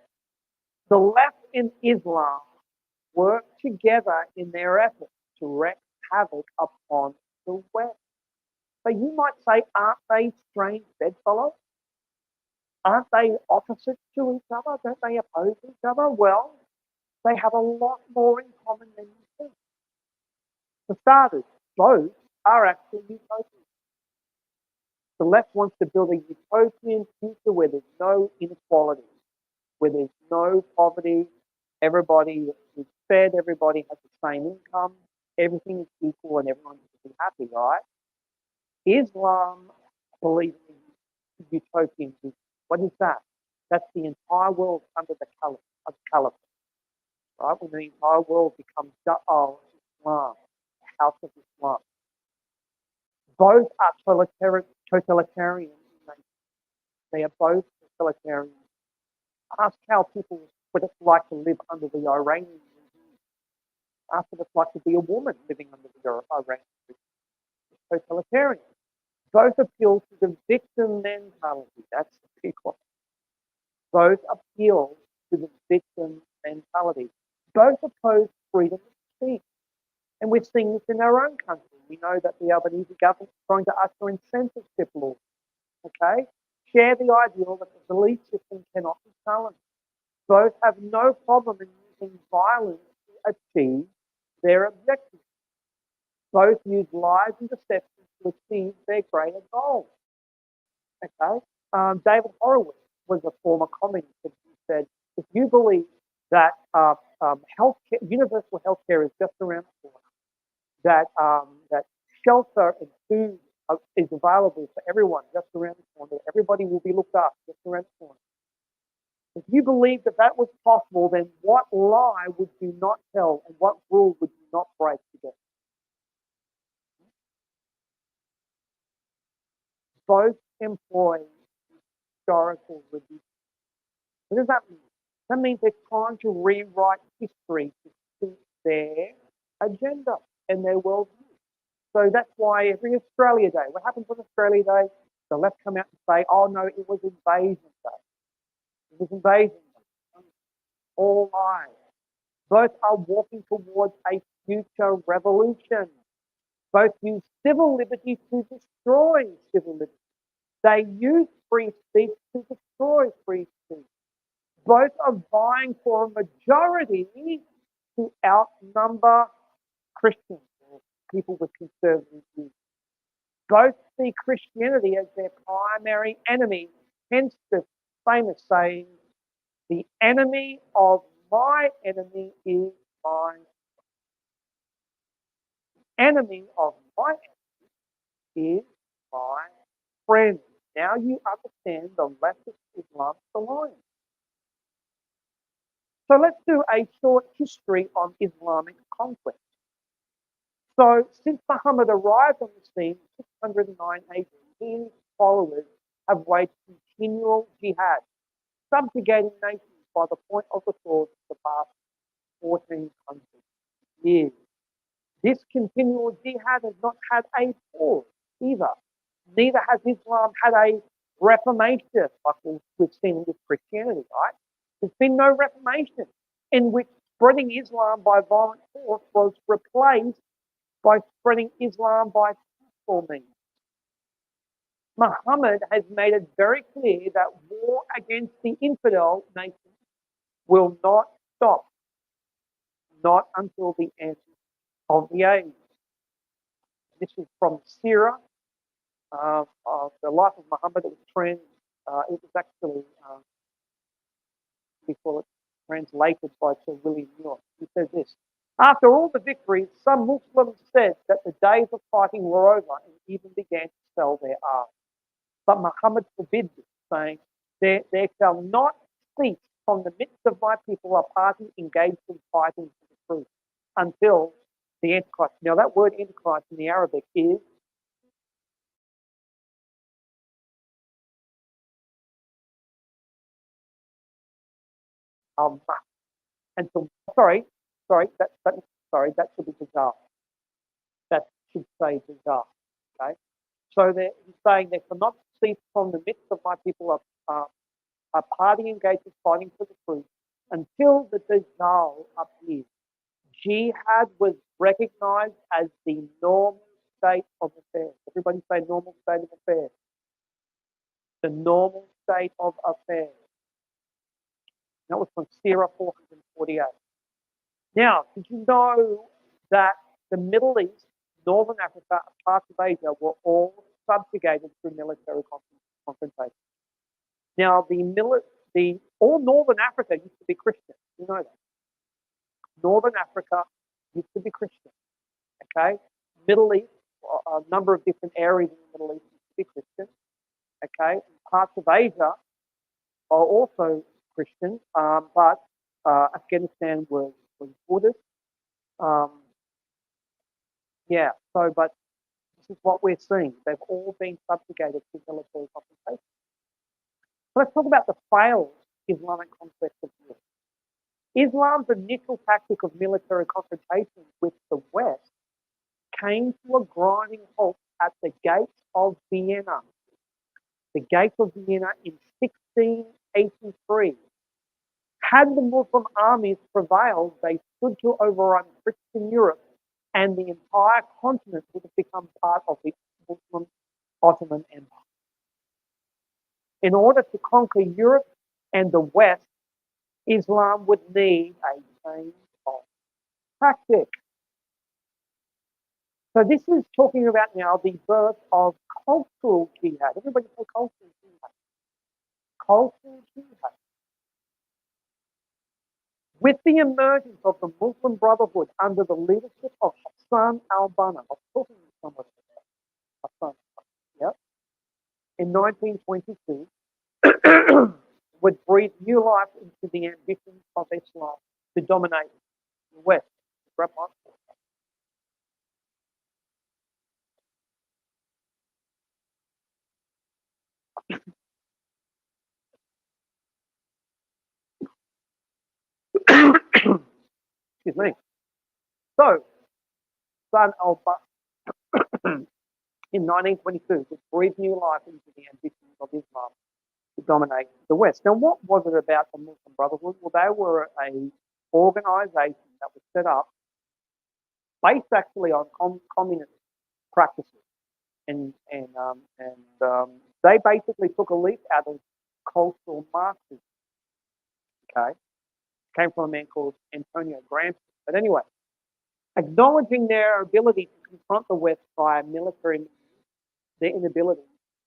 the left and Islam work together in their efforts to wreak havoc upon the West. So you might say, aren't they strange bedfellows? Aren't they opposites to each other? Don't they oppose each other? Well, they have a lot more in common than you think. For starters, both are actually utopians. The left wants to build a utopian future where there's no inequality, where there's no poverty, everybody is fed, everybody has the same income, everything is equal and everyone is happy, right? Islam believes in utopian vision. What is that? That's the entire world under the caliphate, right? When the entire world becomes Islam, the house of Islam. Both are totalitarian. They are both totalitarian. Ask how people what it's like to live under the Iranian regime. Ask what it's like to be a woman living under the Iranian regime. It's totalitarian. Both appeal to the victim mentality. That's the big one. Both appeal to the victim mentality. Both oppose freedom of speech. And we're seeing this in our own country. We know that the Albanese government is trying to usher in censorship laws. Okay? Share the ideal that the belief system cannot be challenged. Both have no problem in using violence to achieve their objectives. Both use lies and deception to achieve their greater goals. Okay? David Horowitz was a former communist, and he said, if you believe that universal healthcare is just around the corner, that shelter and food is available for everyone just around the corner, everybody will be looked after just around the corner. If you believe that that was possible, then what lie would you not tell and what rule would you not break together? Both employ historical revision. What does that mean? That means they're trying to rewrite history to suit their agenda and their worldview. So that's why every Australia Day, what happens on Australia Day? The left come out and say, oh no, it was Invasion Day. This invasion, all lies. Both are walking towards a future revolution. Both use civil liberty to destroy civil liberty. They use free speech to destroy free speech. Both are vying for a majority to outnumber Christians or people with conservative views. Both see Christianity as their primary enemy, hence the famous saying, the enemy of my enemy is my enemy of my enemy is my friend. Now you understand the leftist Islam's alliance. So let's do a short history on Islamic conflict. So since Muhammad arrived on the scene in 609 AD, he and his followers have waged continual jihad, subjugating nations by the point of the sword for the past 1400 years. This continual jihad has not had a pause either. Neither has Islam had a reformation, like we've seen with Christianity, right? There's been no reformation in which spreading Islam by violent force was replaced by spreading Islam by peaceful means. Muhammad has made it very clear that war against the infidel nations will not stop, not until the end of the age. This is from Sirah, the life of Muhammad. It was actually, we call it, translated by Sir William Muir. He says this: after all the victories, some Muslims said that the days of fighting were over and even began to sell their arms. But Muhammad forbids it, saying, there shall not cease from the midst of my people a party engaged in fighting for the truth until the Antichrist. Now that word Antichrist in the Arabic is until that should be bizarre. That should say bizarre. Okay. So he's saying there shall not cease from the midst of my people a party engaged in fighting for the truth until the Dajjal appears. Jihad was recognized as the normal state of affairs. Everybody say normal state of affairs. The normal state of affairs. That was from Sirah 448. Now, did you know that the Middle East, Northern Africa, and parts of Asia were all subjugated through military confrontation? Now, all Northern Africa used to be Christian. You know that. Northern Africa used to be Christian. Okay? Middle East, a number of different areas in the Middle East used to be Christian. Okay? Parts of Asia are also Christian, but Afghanistan was Buddhist. But this is what we're seeing. They've all been subjugated to military confrontation. So let's talk about the failed Islamic conquest of Europe. Islam's initial tactic of military confrontation with the West came to a grinding halt at the gates of Vienna. The gates of Vienna in 1683. Had the Muslim armies prevailed, they stood to overrun Christian Europe, and the entire continent would have become part of the Muslim Ottoman Empire. In order to conquer Europe and the West, Islam would need a change of tactic. So this is talking about now the birth of cultural jihad. Everybody say cultural jihad. Cultural jihad. With the emergence of the Muslim Brotherhood under the leadership of Hassan al-Banna, I was talking to someone about Hassan, yeah, in 1922, would breathe new life into the ambitions of Islam to dominate the West. Excuse me. So, Hassan al-Banna in 1922 would breathe new life into the ambitions of Islam to dominate the West. Now, what was it about the Muslim Brotherhood? Well, they were a organisation that was set up based actually on communist practices, and they basically took a leaf out of cultural Marxism. Okay, came from a man called Antonio Gramsci. But anyway, acknowledging their ability to confront the West via military means, their inability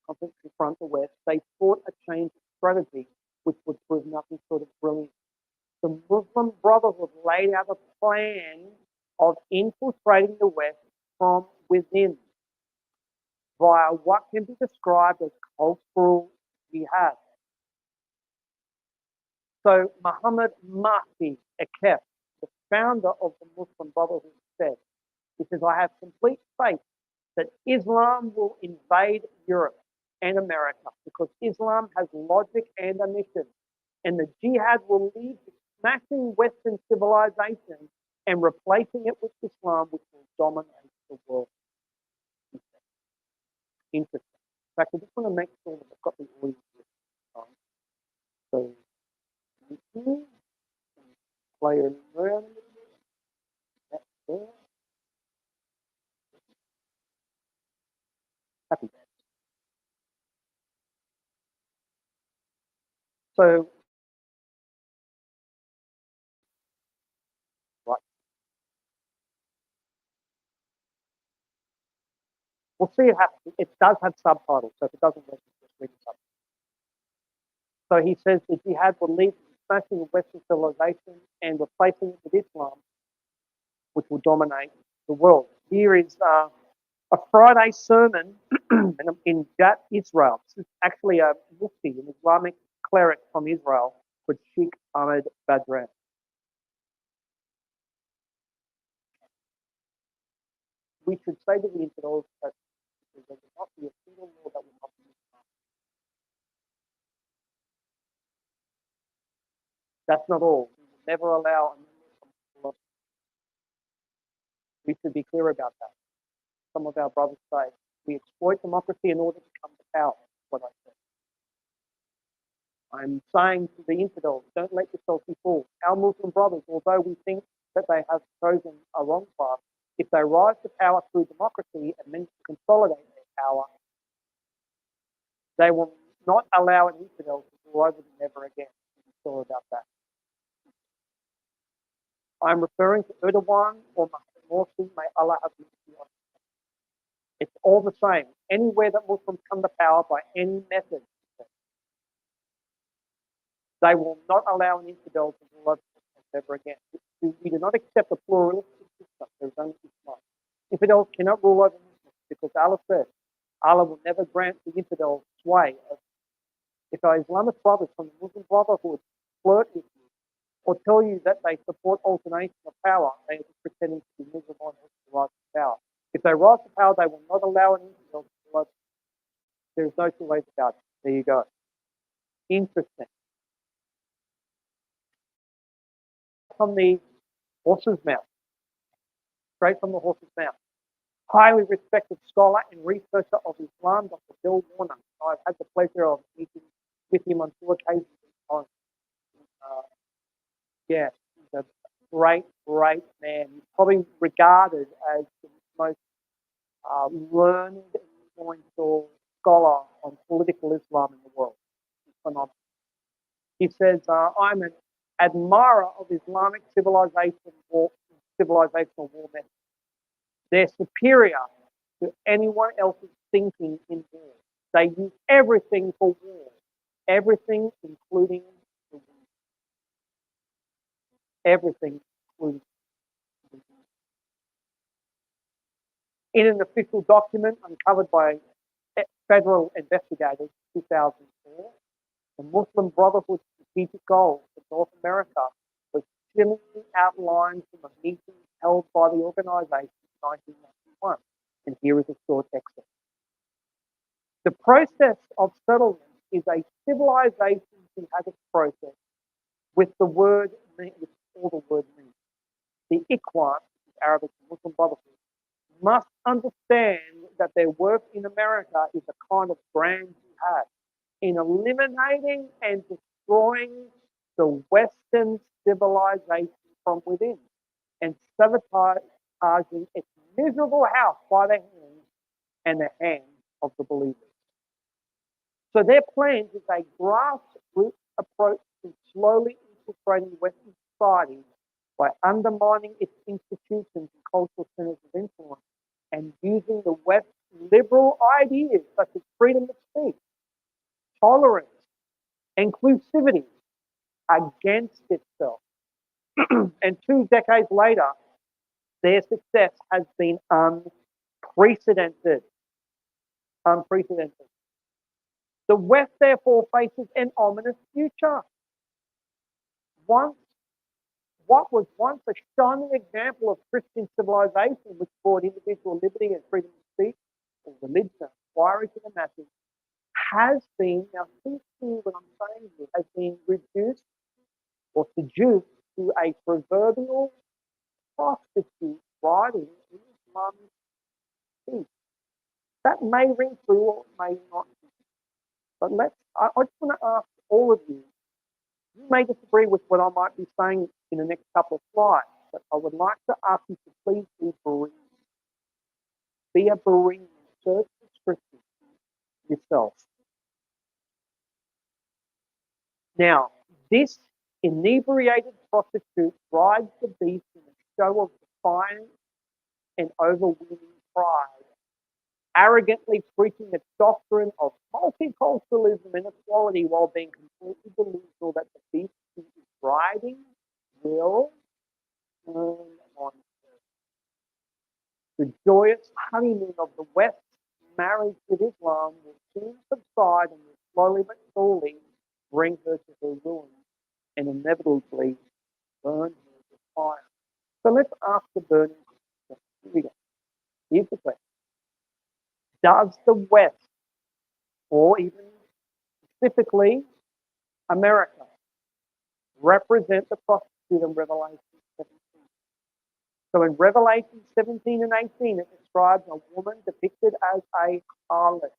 to confront the West, they fought a change of strategy which would prove nothing short of brilliant. The Muslim Brotherhood laid out a plan of infiltrating the West from within via what can be described as cultural jihad. So Muhammad Mahdi Akef, the founder of the Muslim Brotherhood, said, he says, I have complete faith that Islam will invade Europe and America because Islam has logic and a mission, and the jihad will lead to smashing Western civilization and replacing it with Islam, which will dominate the world. Interesting. In fact, I just want to make sure that I've got the audio. So, play it around. That's there. Happy. So, right. We'll see it happen. It does have subtitles, so if it doesn't work, just read the subtitles. So he says the jihad will lead to smashing of Western civilization and replacing it with Islam, which will dominate the world. Here is a Friday sermon in Gat, Israel. This is actually a mufti, an Islamic cleric from Israel, called Sheikh Ahmed Badran. We should say to the infidels that there will not be a single law that will not be Islam. That's not all. We will never allow a Muslim. We should be clear about that. Some of our brothers say we exploit democracy in order to come to power. That's what I said. I'm saying to the infidels, don't let yourself be fooled. Our Muslim brothers, although we think that they have chosen a wrong path, if they rise to power through democracy and means to consolidate their power, they will not allow an infidel to rule over them ever again. I'm sure about that. I'm referring to Erdogan or Morsi, may Allah have mercy on him. It's all the same. Anywhere that Muslims come to power by any method, they will not allow an infidel to rule over Muslims ever again. We do not accept a pluralistic system. There's only Islam. Infidels cannot rule over Muslims because Allah said, Allah will never grant the infidel sway. If our Islamist brothers from the Muslim Brotherhood flirt with you or tell you that they support alternation of power, they are just pretending to be miserable and to rise to power. If they rise to power, they will not allow an infidel to rule over. There is no two ways about it. There you go. Interesting. From the horse's mouth. Straight from the horse's mouth. Highly respected scholar and researcher of Islam, Dr. Bill Warner. I've had the pleasure of meeting with him on 2 occasions. Yeah, he's a great, great man. He's probably regarded as the most learned and influential scholar on political Islam in the world. He's phenomenal. He says, I'm an admirer of Islamic civilizational war methods. They're superior to anyone else's thinking in war. They use everything for war, everything including the war. Everything including the war. In an official document uncovered by federal investigators in 2004, the Muslim Brotherhood's strategic goals for North America was chillingly outlined from a meeting held by the organization in 1991. And here is a short excerpt. The process of settlement is a civilization jihadist process with the word, with all the word means. The Ikhwan, Arabic Muslim Brotherhood, must understand that their work in America is a kind of grand jihad in eliminating and destroying the Western civilization from within and sabotaging its miserable house by the hands and the hands of the believers. So their plans is a grassroots approach to slowly infiltrating Western society by undermining its institutions and cultural centers of influence and using the West's liberal ideas such as freedom of speech, tolerance, inclusivity against itself. And 2 decades later, their success has been unprecedented. Unprecedented. The West, therefore, faces an ominous future. What was once a shining example of Christian civilization, which brought individual liberty and freedom of speech, or religion and inquiry to the masses, has been, now think through what I'm saying here, has been reduced or seduced to a proverbial prostitute riding in his mum's seat. That may ring true or may not. But I just want to ask all of you, you may disagree with what I might be saying in the next couple of slides, but I would like to ask you to please be bereaved. Be a bereaved. Search the scriptures yourself. Now, this inebriated prostitute rides the beast in a show of defiance and overweening pride, arrogantly preaching the doctrine of multiculturalism and equality while being completely delusional that the beast he is riding will turn on her. The joyous honeymoon of the West's marriage with Islam will soon subside and will slowly but surely bring her to her ruin and inevitably burn her with fire. So let's ask the burning question. Here we go. Here's the question. Does the West, or even specifically America, represent the prostitute in Revelation 17? So in Revelation 17 and 18, it describes a woman depicted as a harlot,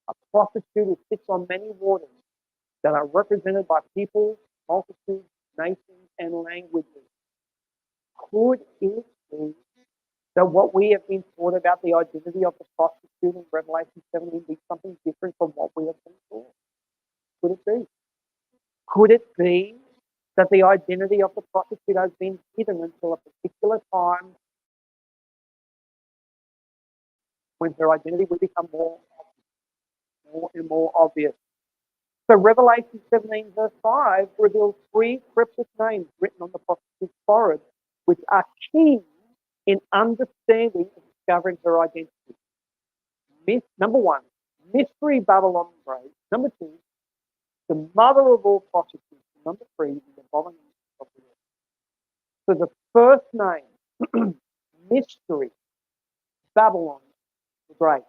a prostitute who sits on many waters that are represented by people, multitudes, nations, and languages. Could it be that what we have been taught about the identity of the prostitute in Revelation 17 be something different from what we have been taught? Could it be? Could it be that the identity of the prostitute has been hidden until a particular time when her identity would become more and more obvious? So Revelation 17 verse 5 reveals 3 cryptic names written on the prostitute's forehead, which are key in understanding and discovering her identity. Number 1, Mystery Babylon the Great. Number 2, the mother of all prostitutes. Number 3, the abomination of the earth. So the first name, Mystery Babylon the Great.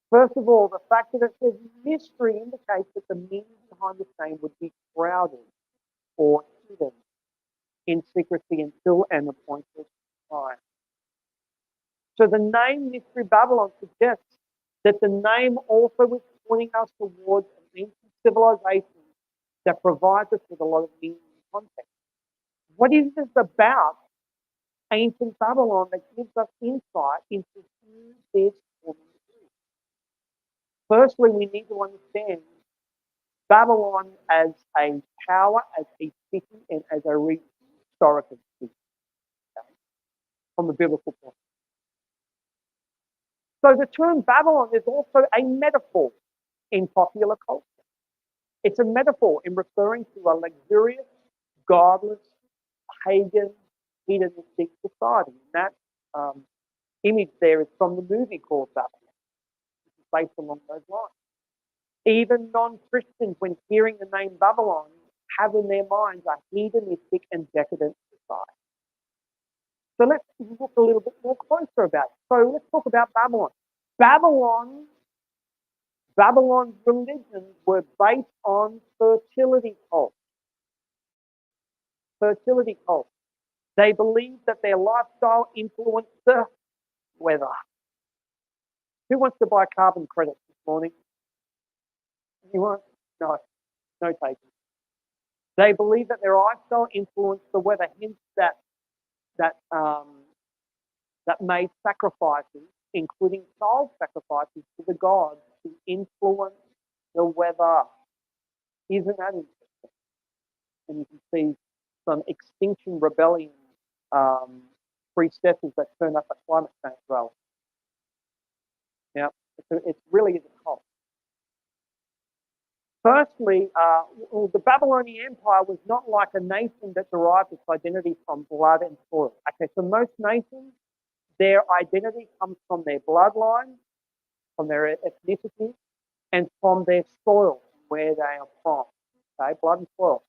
First of all, the fact that it says mystery indicates that the meaning behind this name would be shrouded or hidden in secrecy until an appointed time. So the name Mystery Babylon suggests that the name also is pointing us towards an ancient civilization that provides us with a lot of meaning and context. What is this about ancient Babylon that gives us insight into who this woman is? Firstly, we need to understand Babylon as a power, as a city, and as a region, historically speaking, okay, from the biblical point. So the term Babylon is also a metaphor in popular culture. It's a metaphor in referring to a luxurious, godless, pagan, hedonistic society. And that image there is from the movie called Babylon, which is based along those lines. Even non-Christians, when hearing the name Babylon, have in their minds a hedonistic and decadent society. So let's look a little bit more closer about it. So let's talk about Babylon. Babylon's religions were based on fertility cults. Fertility cults. They believed that their lifestyle influenced the weather. Who wants to buy carbon credits this morning? Anyone? No, no takers. They believe that their lifestyle influenced the weather, hence that made sacrifices, including child sacrifices to the gods, to influence the weather. Isn't that interesting? And you can see some Extinction Rebellion priestesses that turn up at climate change rallies. Yeah, it's really a cult. Firstly, the Babylonian Empire was not like a nation that derived its identity from blood and soil. Okay, so most nations, their identity comes from their bloodline, from their ethnicity, and from their soil, where they are from. Okay, blood and soil.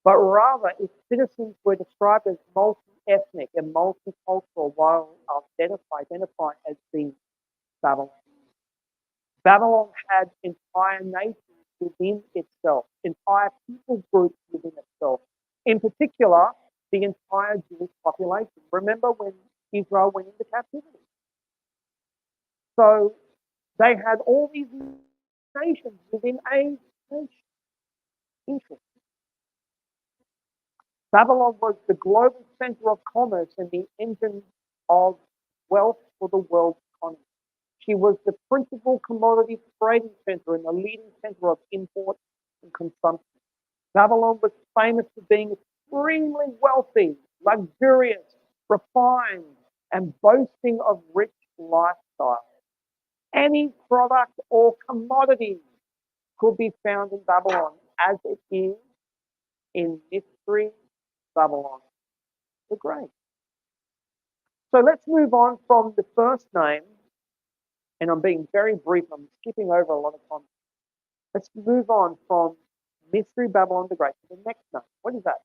But rather, its citizens were described as multi-ethnic and multicultural, while identifying as being Babylon. Babylon had entire nations within itself, entire people groups within itself. In particular, the entire Jewish population. Remember when Israel went into captivity? So they had all these nations within a nation. Interesting. Babylon was the global center of commerce and the engine of wealth for the world's economy. She was the principal commodity trading center and the leading center of import and consumption. Babylon was famous for being extremely wealthy, luxurious, refined, and boasting of rich lifestyle. Any product or commodity could be found in Babylon, as it is in Mystery Babylon the Great. So let's move on from the first name, and I'm being very brief, I'm skipping over a lot of content. Let's move on from Mystery Babylon the Great to the next name. What is that?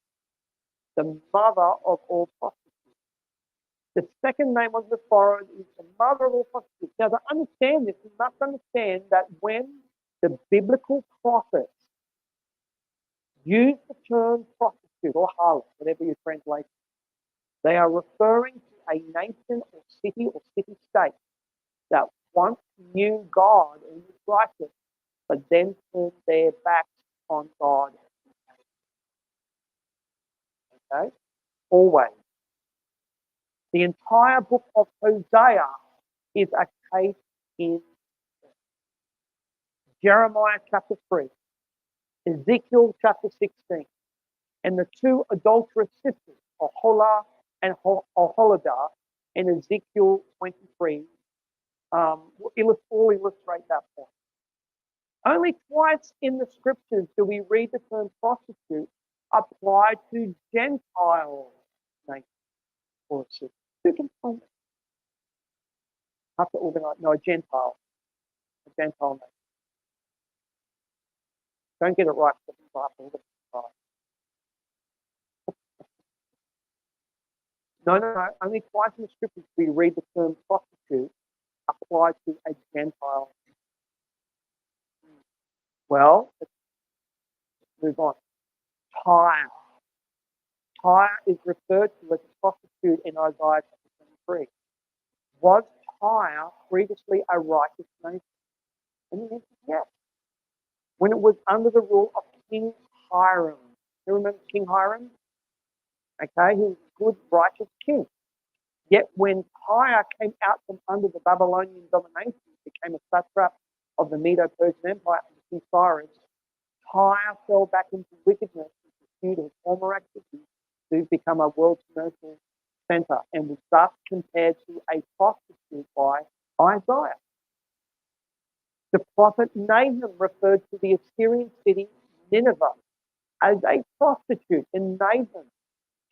The mother of all prostitutes. The second name on the forehead is the mother of all prostitutes. Now, to understand this, you must understand that when the biblical prophets use the term prostitute or harlot, whatever you translate, they are referring to a nation or city-state that once knew God and was righteous, but then turned their backs on God. Okay? Always. The entire book of Hosea is a case in Jeremiah chapter 3, Ezekiel chapter 16, and the two adulterous sisters, Oholah and Oholidah, in Ezekiel 23, all illustrate that point. Only twice in the scriptures do we read the term prostitute applied to Gentile nations or cities. Who can find it? Have to organize. No, a Gentile nation. Don't get it right. No. Only twice in the scriptures do we read the term prostitute applied to a Gentile. Well, let's move on. Tyre. Tyre is referred to as a prostitute in Isaiah chapter 23. Was Tyre previously a righteous nation? And the answer is yes. When it was under the rule of King Hiram. You remember King Hiram? Okay, he was a good, righteous king. Yet when Tyre came out from under the Babylonian domination, became a satrap of the Medo-Persian Empire under King Cyrus, Tyre fell back into wickedness and pursued his former activities to become a world commercial center and was thus compared to a prostitute by Isaiah. The prophet Nahum referred to the Assyrian city Nineveh as a prostitute in Nahum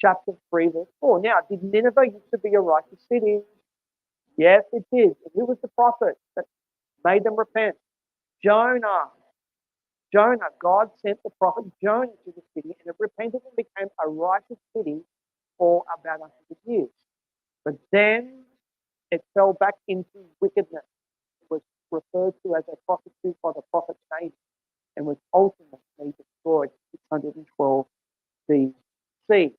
chapter 3, verse 4. Now, did Nineveh used to be a righteous city? Yes, it did. And who was the prophet that made them repent? Jonah. God sent the prophet Jonah to the city, and it repented and became a righteous city for about 100 years. But then it fell back into wickedness. It was referred to as a prostitute by the prophet Nahum and was ultimately destroyed 612 BC.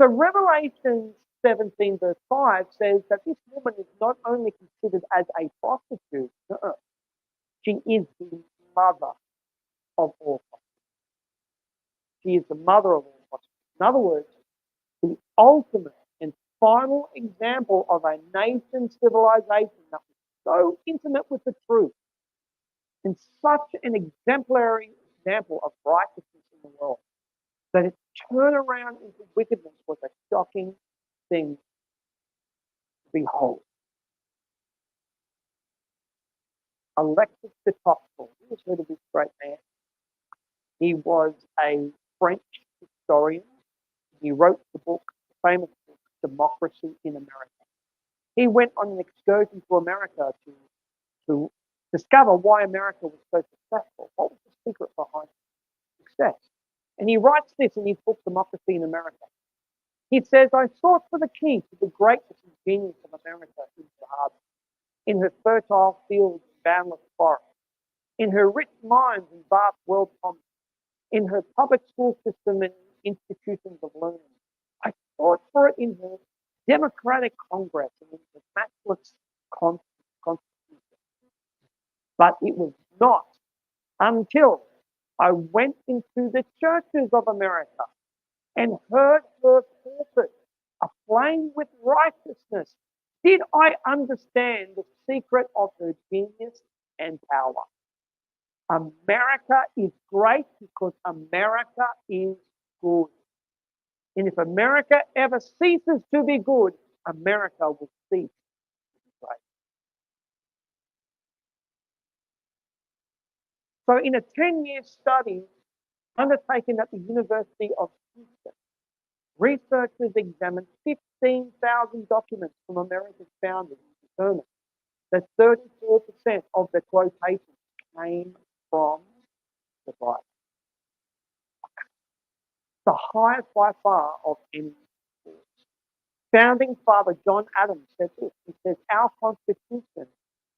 So Revelation 17 verse 5 says that this woman is not only considered as a prostitute, she is the mother of all prophecy. She is the mother of all prophecy. In other words, the ultimate and final example of a nation civilization that was so intimate with the truth and such an exemplary example of righteousness in the world that its turnaround into wickedness was a shocking thing to behold. Alexis de Tocqueville, you just heard of this great man. He was a French historian. He wrote the book, the famous book, Democracy in America. He went on an excursion to America to discover why America was so successful. What was the secret behind success? And he writes this in his book, Democracy in America. He says, I sought for the key to the greatness and genius of America in her harbor, in her fertile fields and boundless forests, in her rich mines and vast world commerce, in her public school system and institutions of learning. I sought for it in her democratic Congress and in her matchless constitution. But it was not until I went into the churches of America and heard her pulpit aflame with righteousness did I understand the secret of her genius and power. America is great because America is good. And if America ever ceases to be good, America will cease to be great. So in a 10-year study undertaken at the University of Houston, researchers examined 15,000 documents from America's founding and determined that 34% of the quotations came from the Bible. The highest by far of any source. Founding Father John Adams said this. He says, our Constitution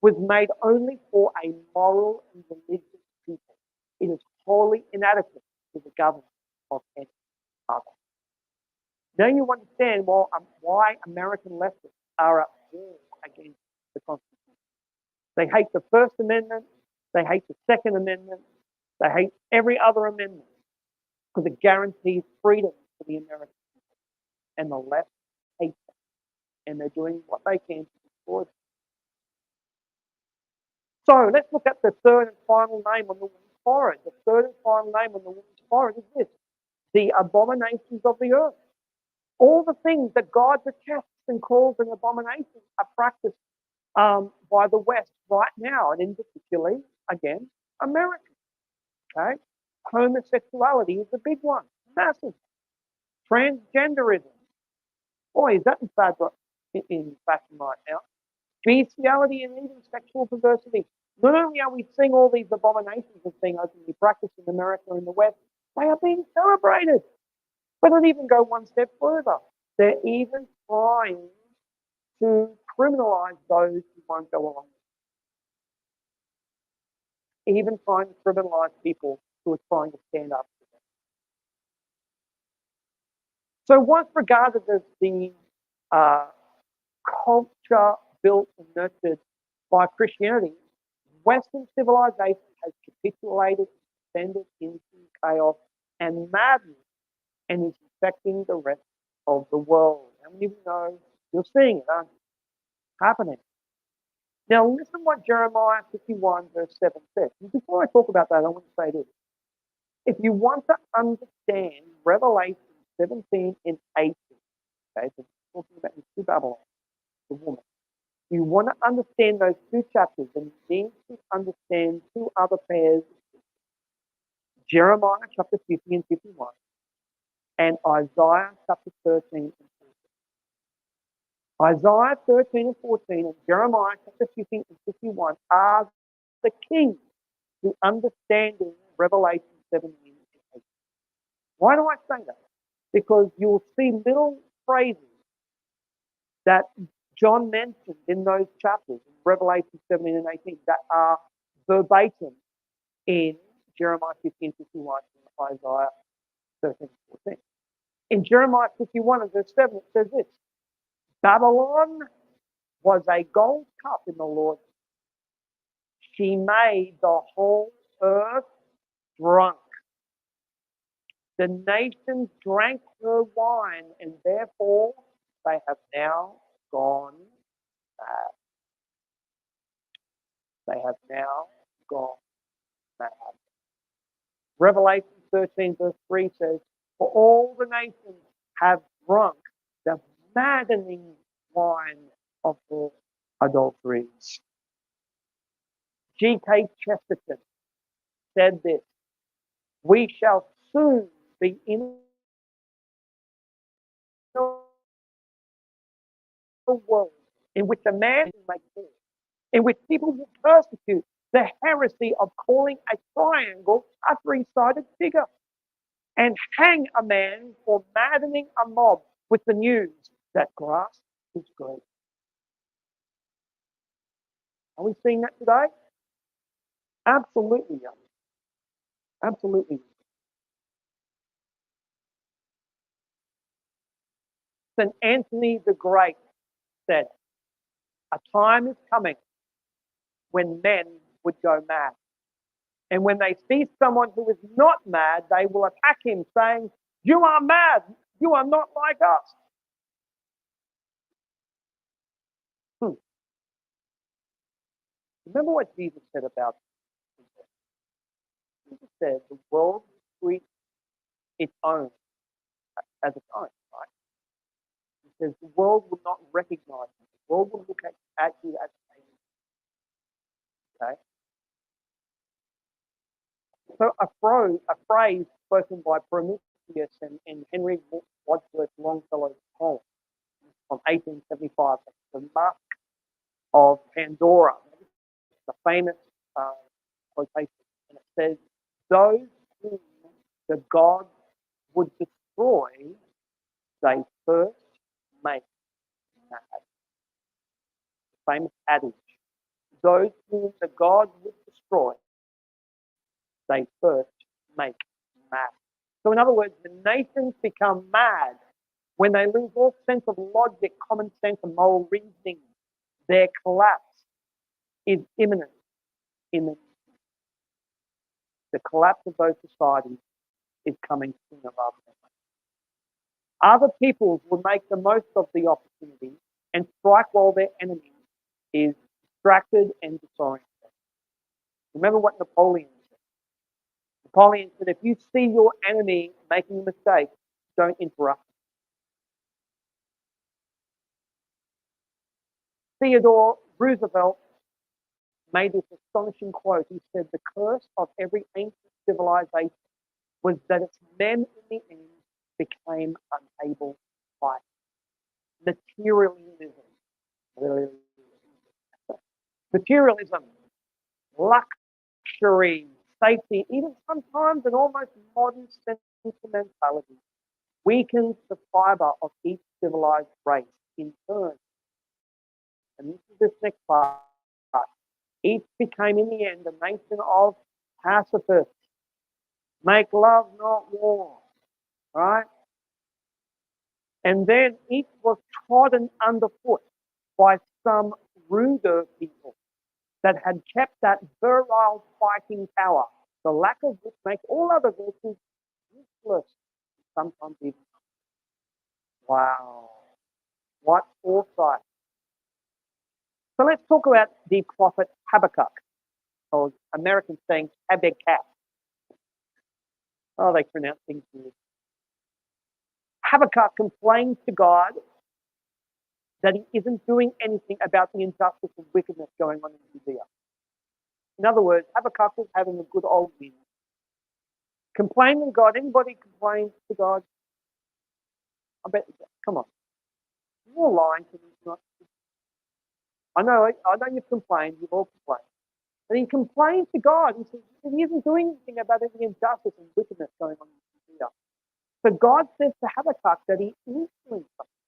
was made only for a moral and religious people. It is wholly inadequate to the government of any other. Now you understand why American leftists are at war against the Constitution. They hate the First Amendment. They hate the Second Amendment. They hate every other amendment because it guarantees freedom for the American people. And the left hates them. And they're doing what they can to destroy them. So let's look at the third and final name on the woman's forehead. The third and final name on the woman's forehead is this: the abominations of the earth. All the things that God detests and calls an abomination are practiced by the West right now, and in particular, again, America. Okay, homosexuality is a big one, massive. Transgenderism, boy, is that in fashion right now. Bestiality and even sexual perversity. Not only are we seeing all these abominations as being openly practiced in America and the West, they are being celebrated. But I'd even go one step further. They're even trying to criminalize those who won't go along. Even trying to criminalize people who are trying to stand up to them. So once regarded as the culture built and nurtured by Christianity, Western civilization has capitulated, descended into chaos and madness, and is infecting the rest of the world. How many of you know you're seeing it, aren't you? Happening. Now listen what Jeremiah 51 verse 7 says. And before I talk about that, I want to say this. If you want to understand Revelation 17 and 18, okay, so we're talking about the two Babylon, the woman. If you want to understand those two chapters, then you need to understand two other pairs. Jeremiah chapter 50 and 51 and Isaiah chapter 13 and 14. Isaiah 13 and 14 and Jeremiah chapter 50 and 51 are the key to understanding Revelation 17 and 18. Why do I say that? Because you'll see little phrases that John mentioned in those chapters, in Revelation 17 and 18, that are verbatim in Jeremiah 50 and 51 and Isaiah 13 and 14. In Jeremiah 51 and verse 7, it says this: Babylon was a gold cup in the Lord. She made the whole earth drunk. The nations drank her wine, and therefore they have now gone mad. They have now gone mad. Revelation 13, verse 3 says, for all the nations have drunk the maddening wine of her adulteries. G.K. Chesterton said this, we shall soon be in a world in which a man makes war, in which people will persecute the heresy of calling a triangle a three-sided figure, and hang a man for maddening a mob with the news that grass is green. Are we seeing that today? Absolutely, young. Absolutely. St. Anthony the Great said, a time is coming when men would go mad. And when they see someone who is not mad, they will attack him, saying, you are mad. You are not like us. Remember what Jesus said about this? Jesus said the world treats its own as its own, right? He says the world will not recognize you. The world will look at you as a okay? So a phrase spoken by Prometheus and Henry Wadsworth Longfellow's poem from 1875, The Mask of Pandora. It's a famous quotation, and it says, those whom the gods would destroy, they first make mad. The famous adage, those whom the gods would destroy, they first make mad. So in other words, the nations become mad when they lose all sense of logic, common sense, and moral reasoning. Their collapse is imminent in the collapse of those societies is coming sooner rather than later. Other peoples will make the most of the opportunity and strike while their enemy is distracted and disoriented. Remember what Napoleon said. Napoleon said, if you see your enemy making a mistake, don't interrupt. Theodore Roosevelt made this astonishing quote. He said, the curse of every ancient civilization was that its men in the end became unable to fight. Materialism, luxury, safety, even sometimes an almost modern sentimentality weakens the fiber of each civilized race in turn. And this is this next part. Each became in the end a nation of pacifists. Make love, not war. Right? And then each was trodden underfoot by some ruder people that had kept that virile fighting power, the lack of which makes all other virtues useless, sometimes even. Wow. What foresight. So let's talk about the prophet Habakkuk, or Americans saying Habakkuk. Oh, they pronounce things weird. Habakkuk complains to God that he isn't doing anything about the injustice and wickedness going on in Judea. In other words, Habakkuk was having a good old win. Complaining to God, anybody complains to God? I bet, come on. You're lying to me. Not. I know you've complained, you've all complained. But he complains to God. He says he isn't doing anything about the injustice and wickedness going on in Judea. So God says to Habakkuk that he is doing something.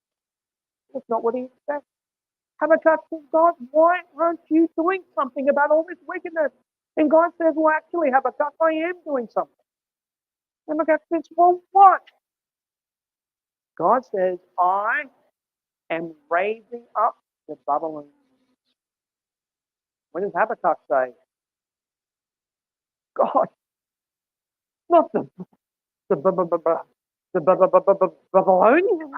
That's not what he expects. Habakkuk says, God, why aren't you doing something about all this wickedness? And God says, well, actually, Habakkuk, I am doing something. Habakkuk says, well, what? God says, I am raising up the Babylonians. What does Habakkuk say? God, not the Babylonians,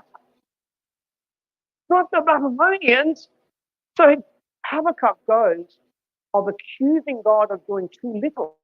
not the Babylonians. So Habakkuk goes of accusing God of doing too little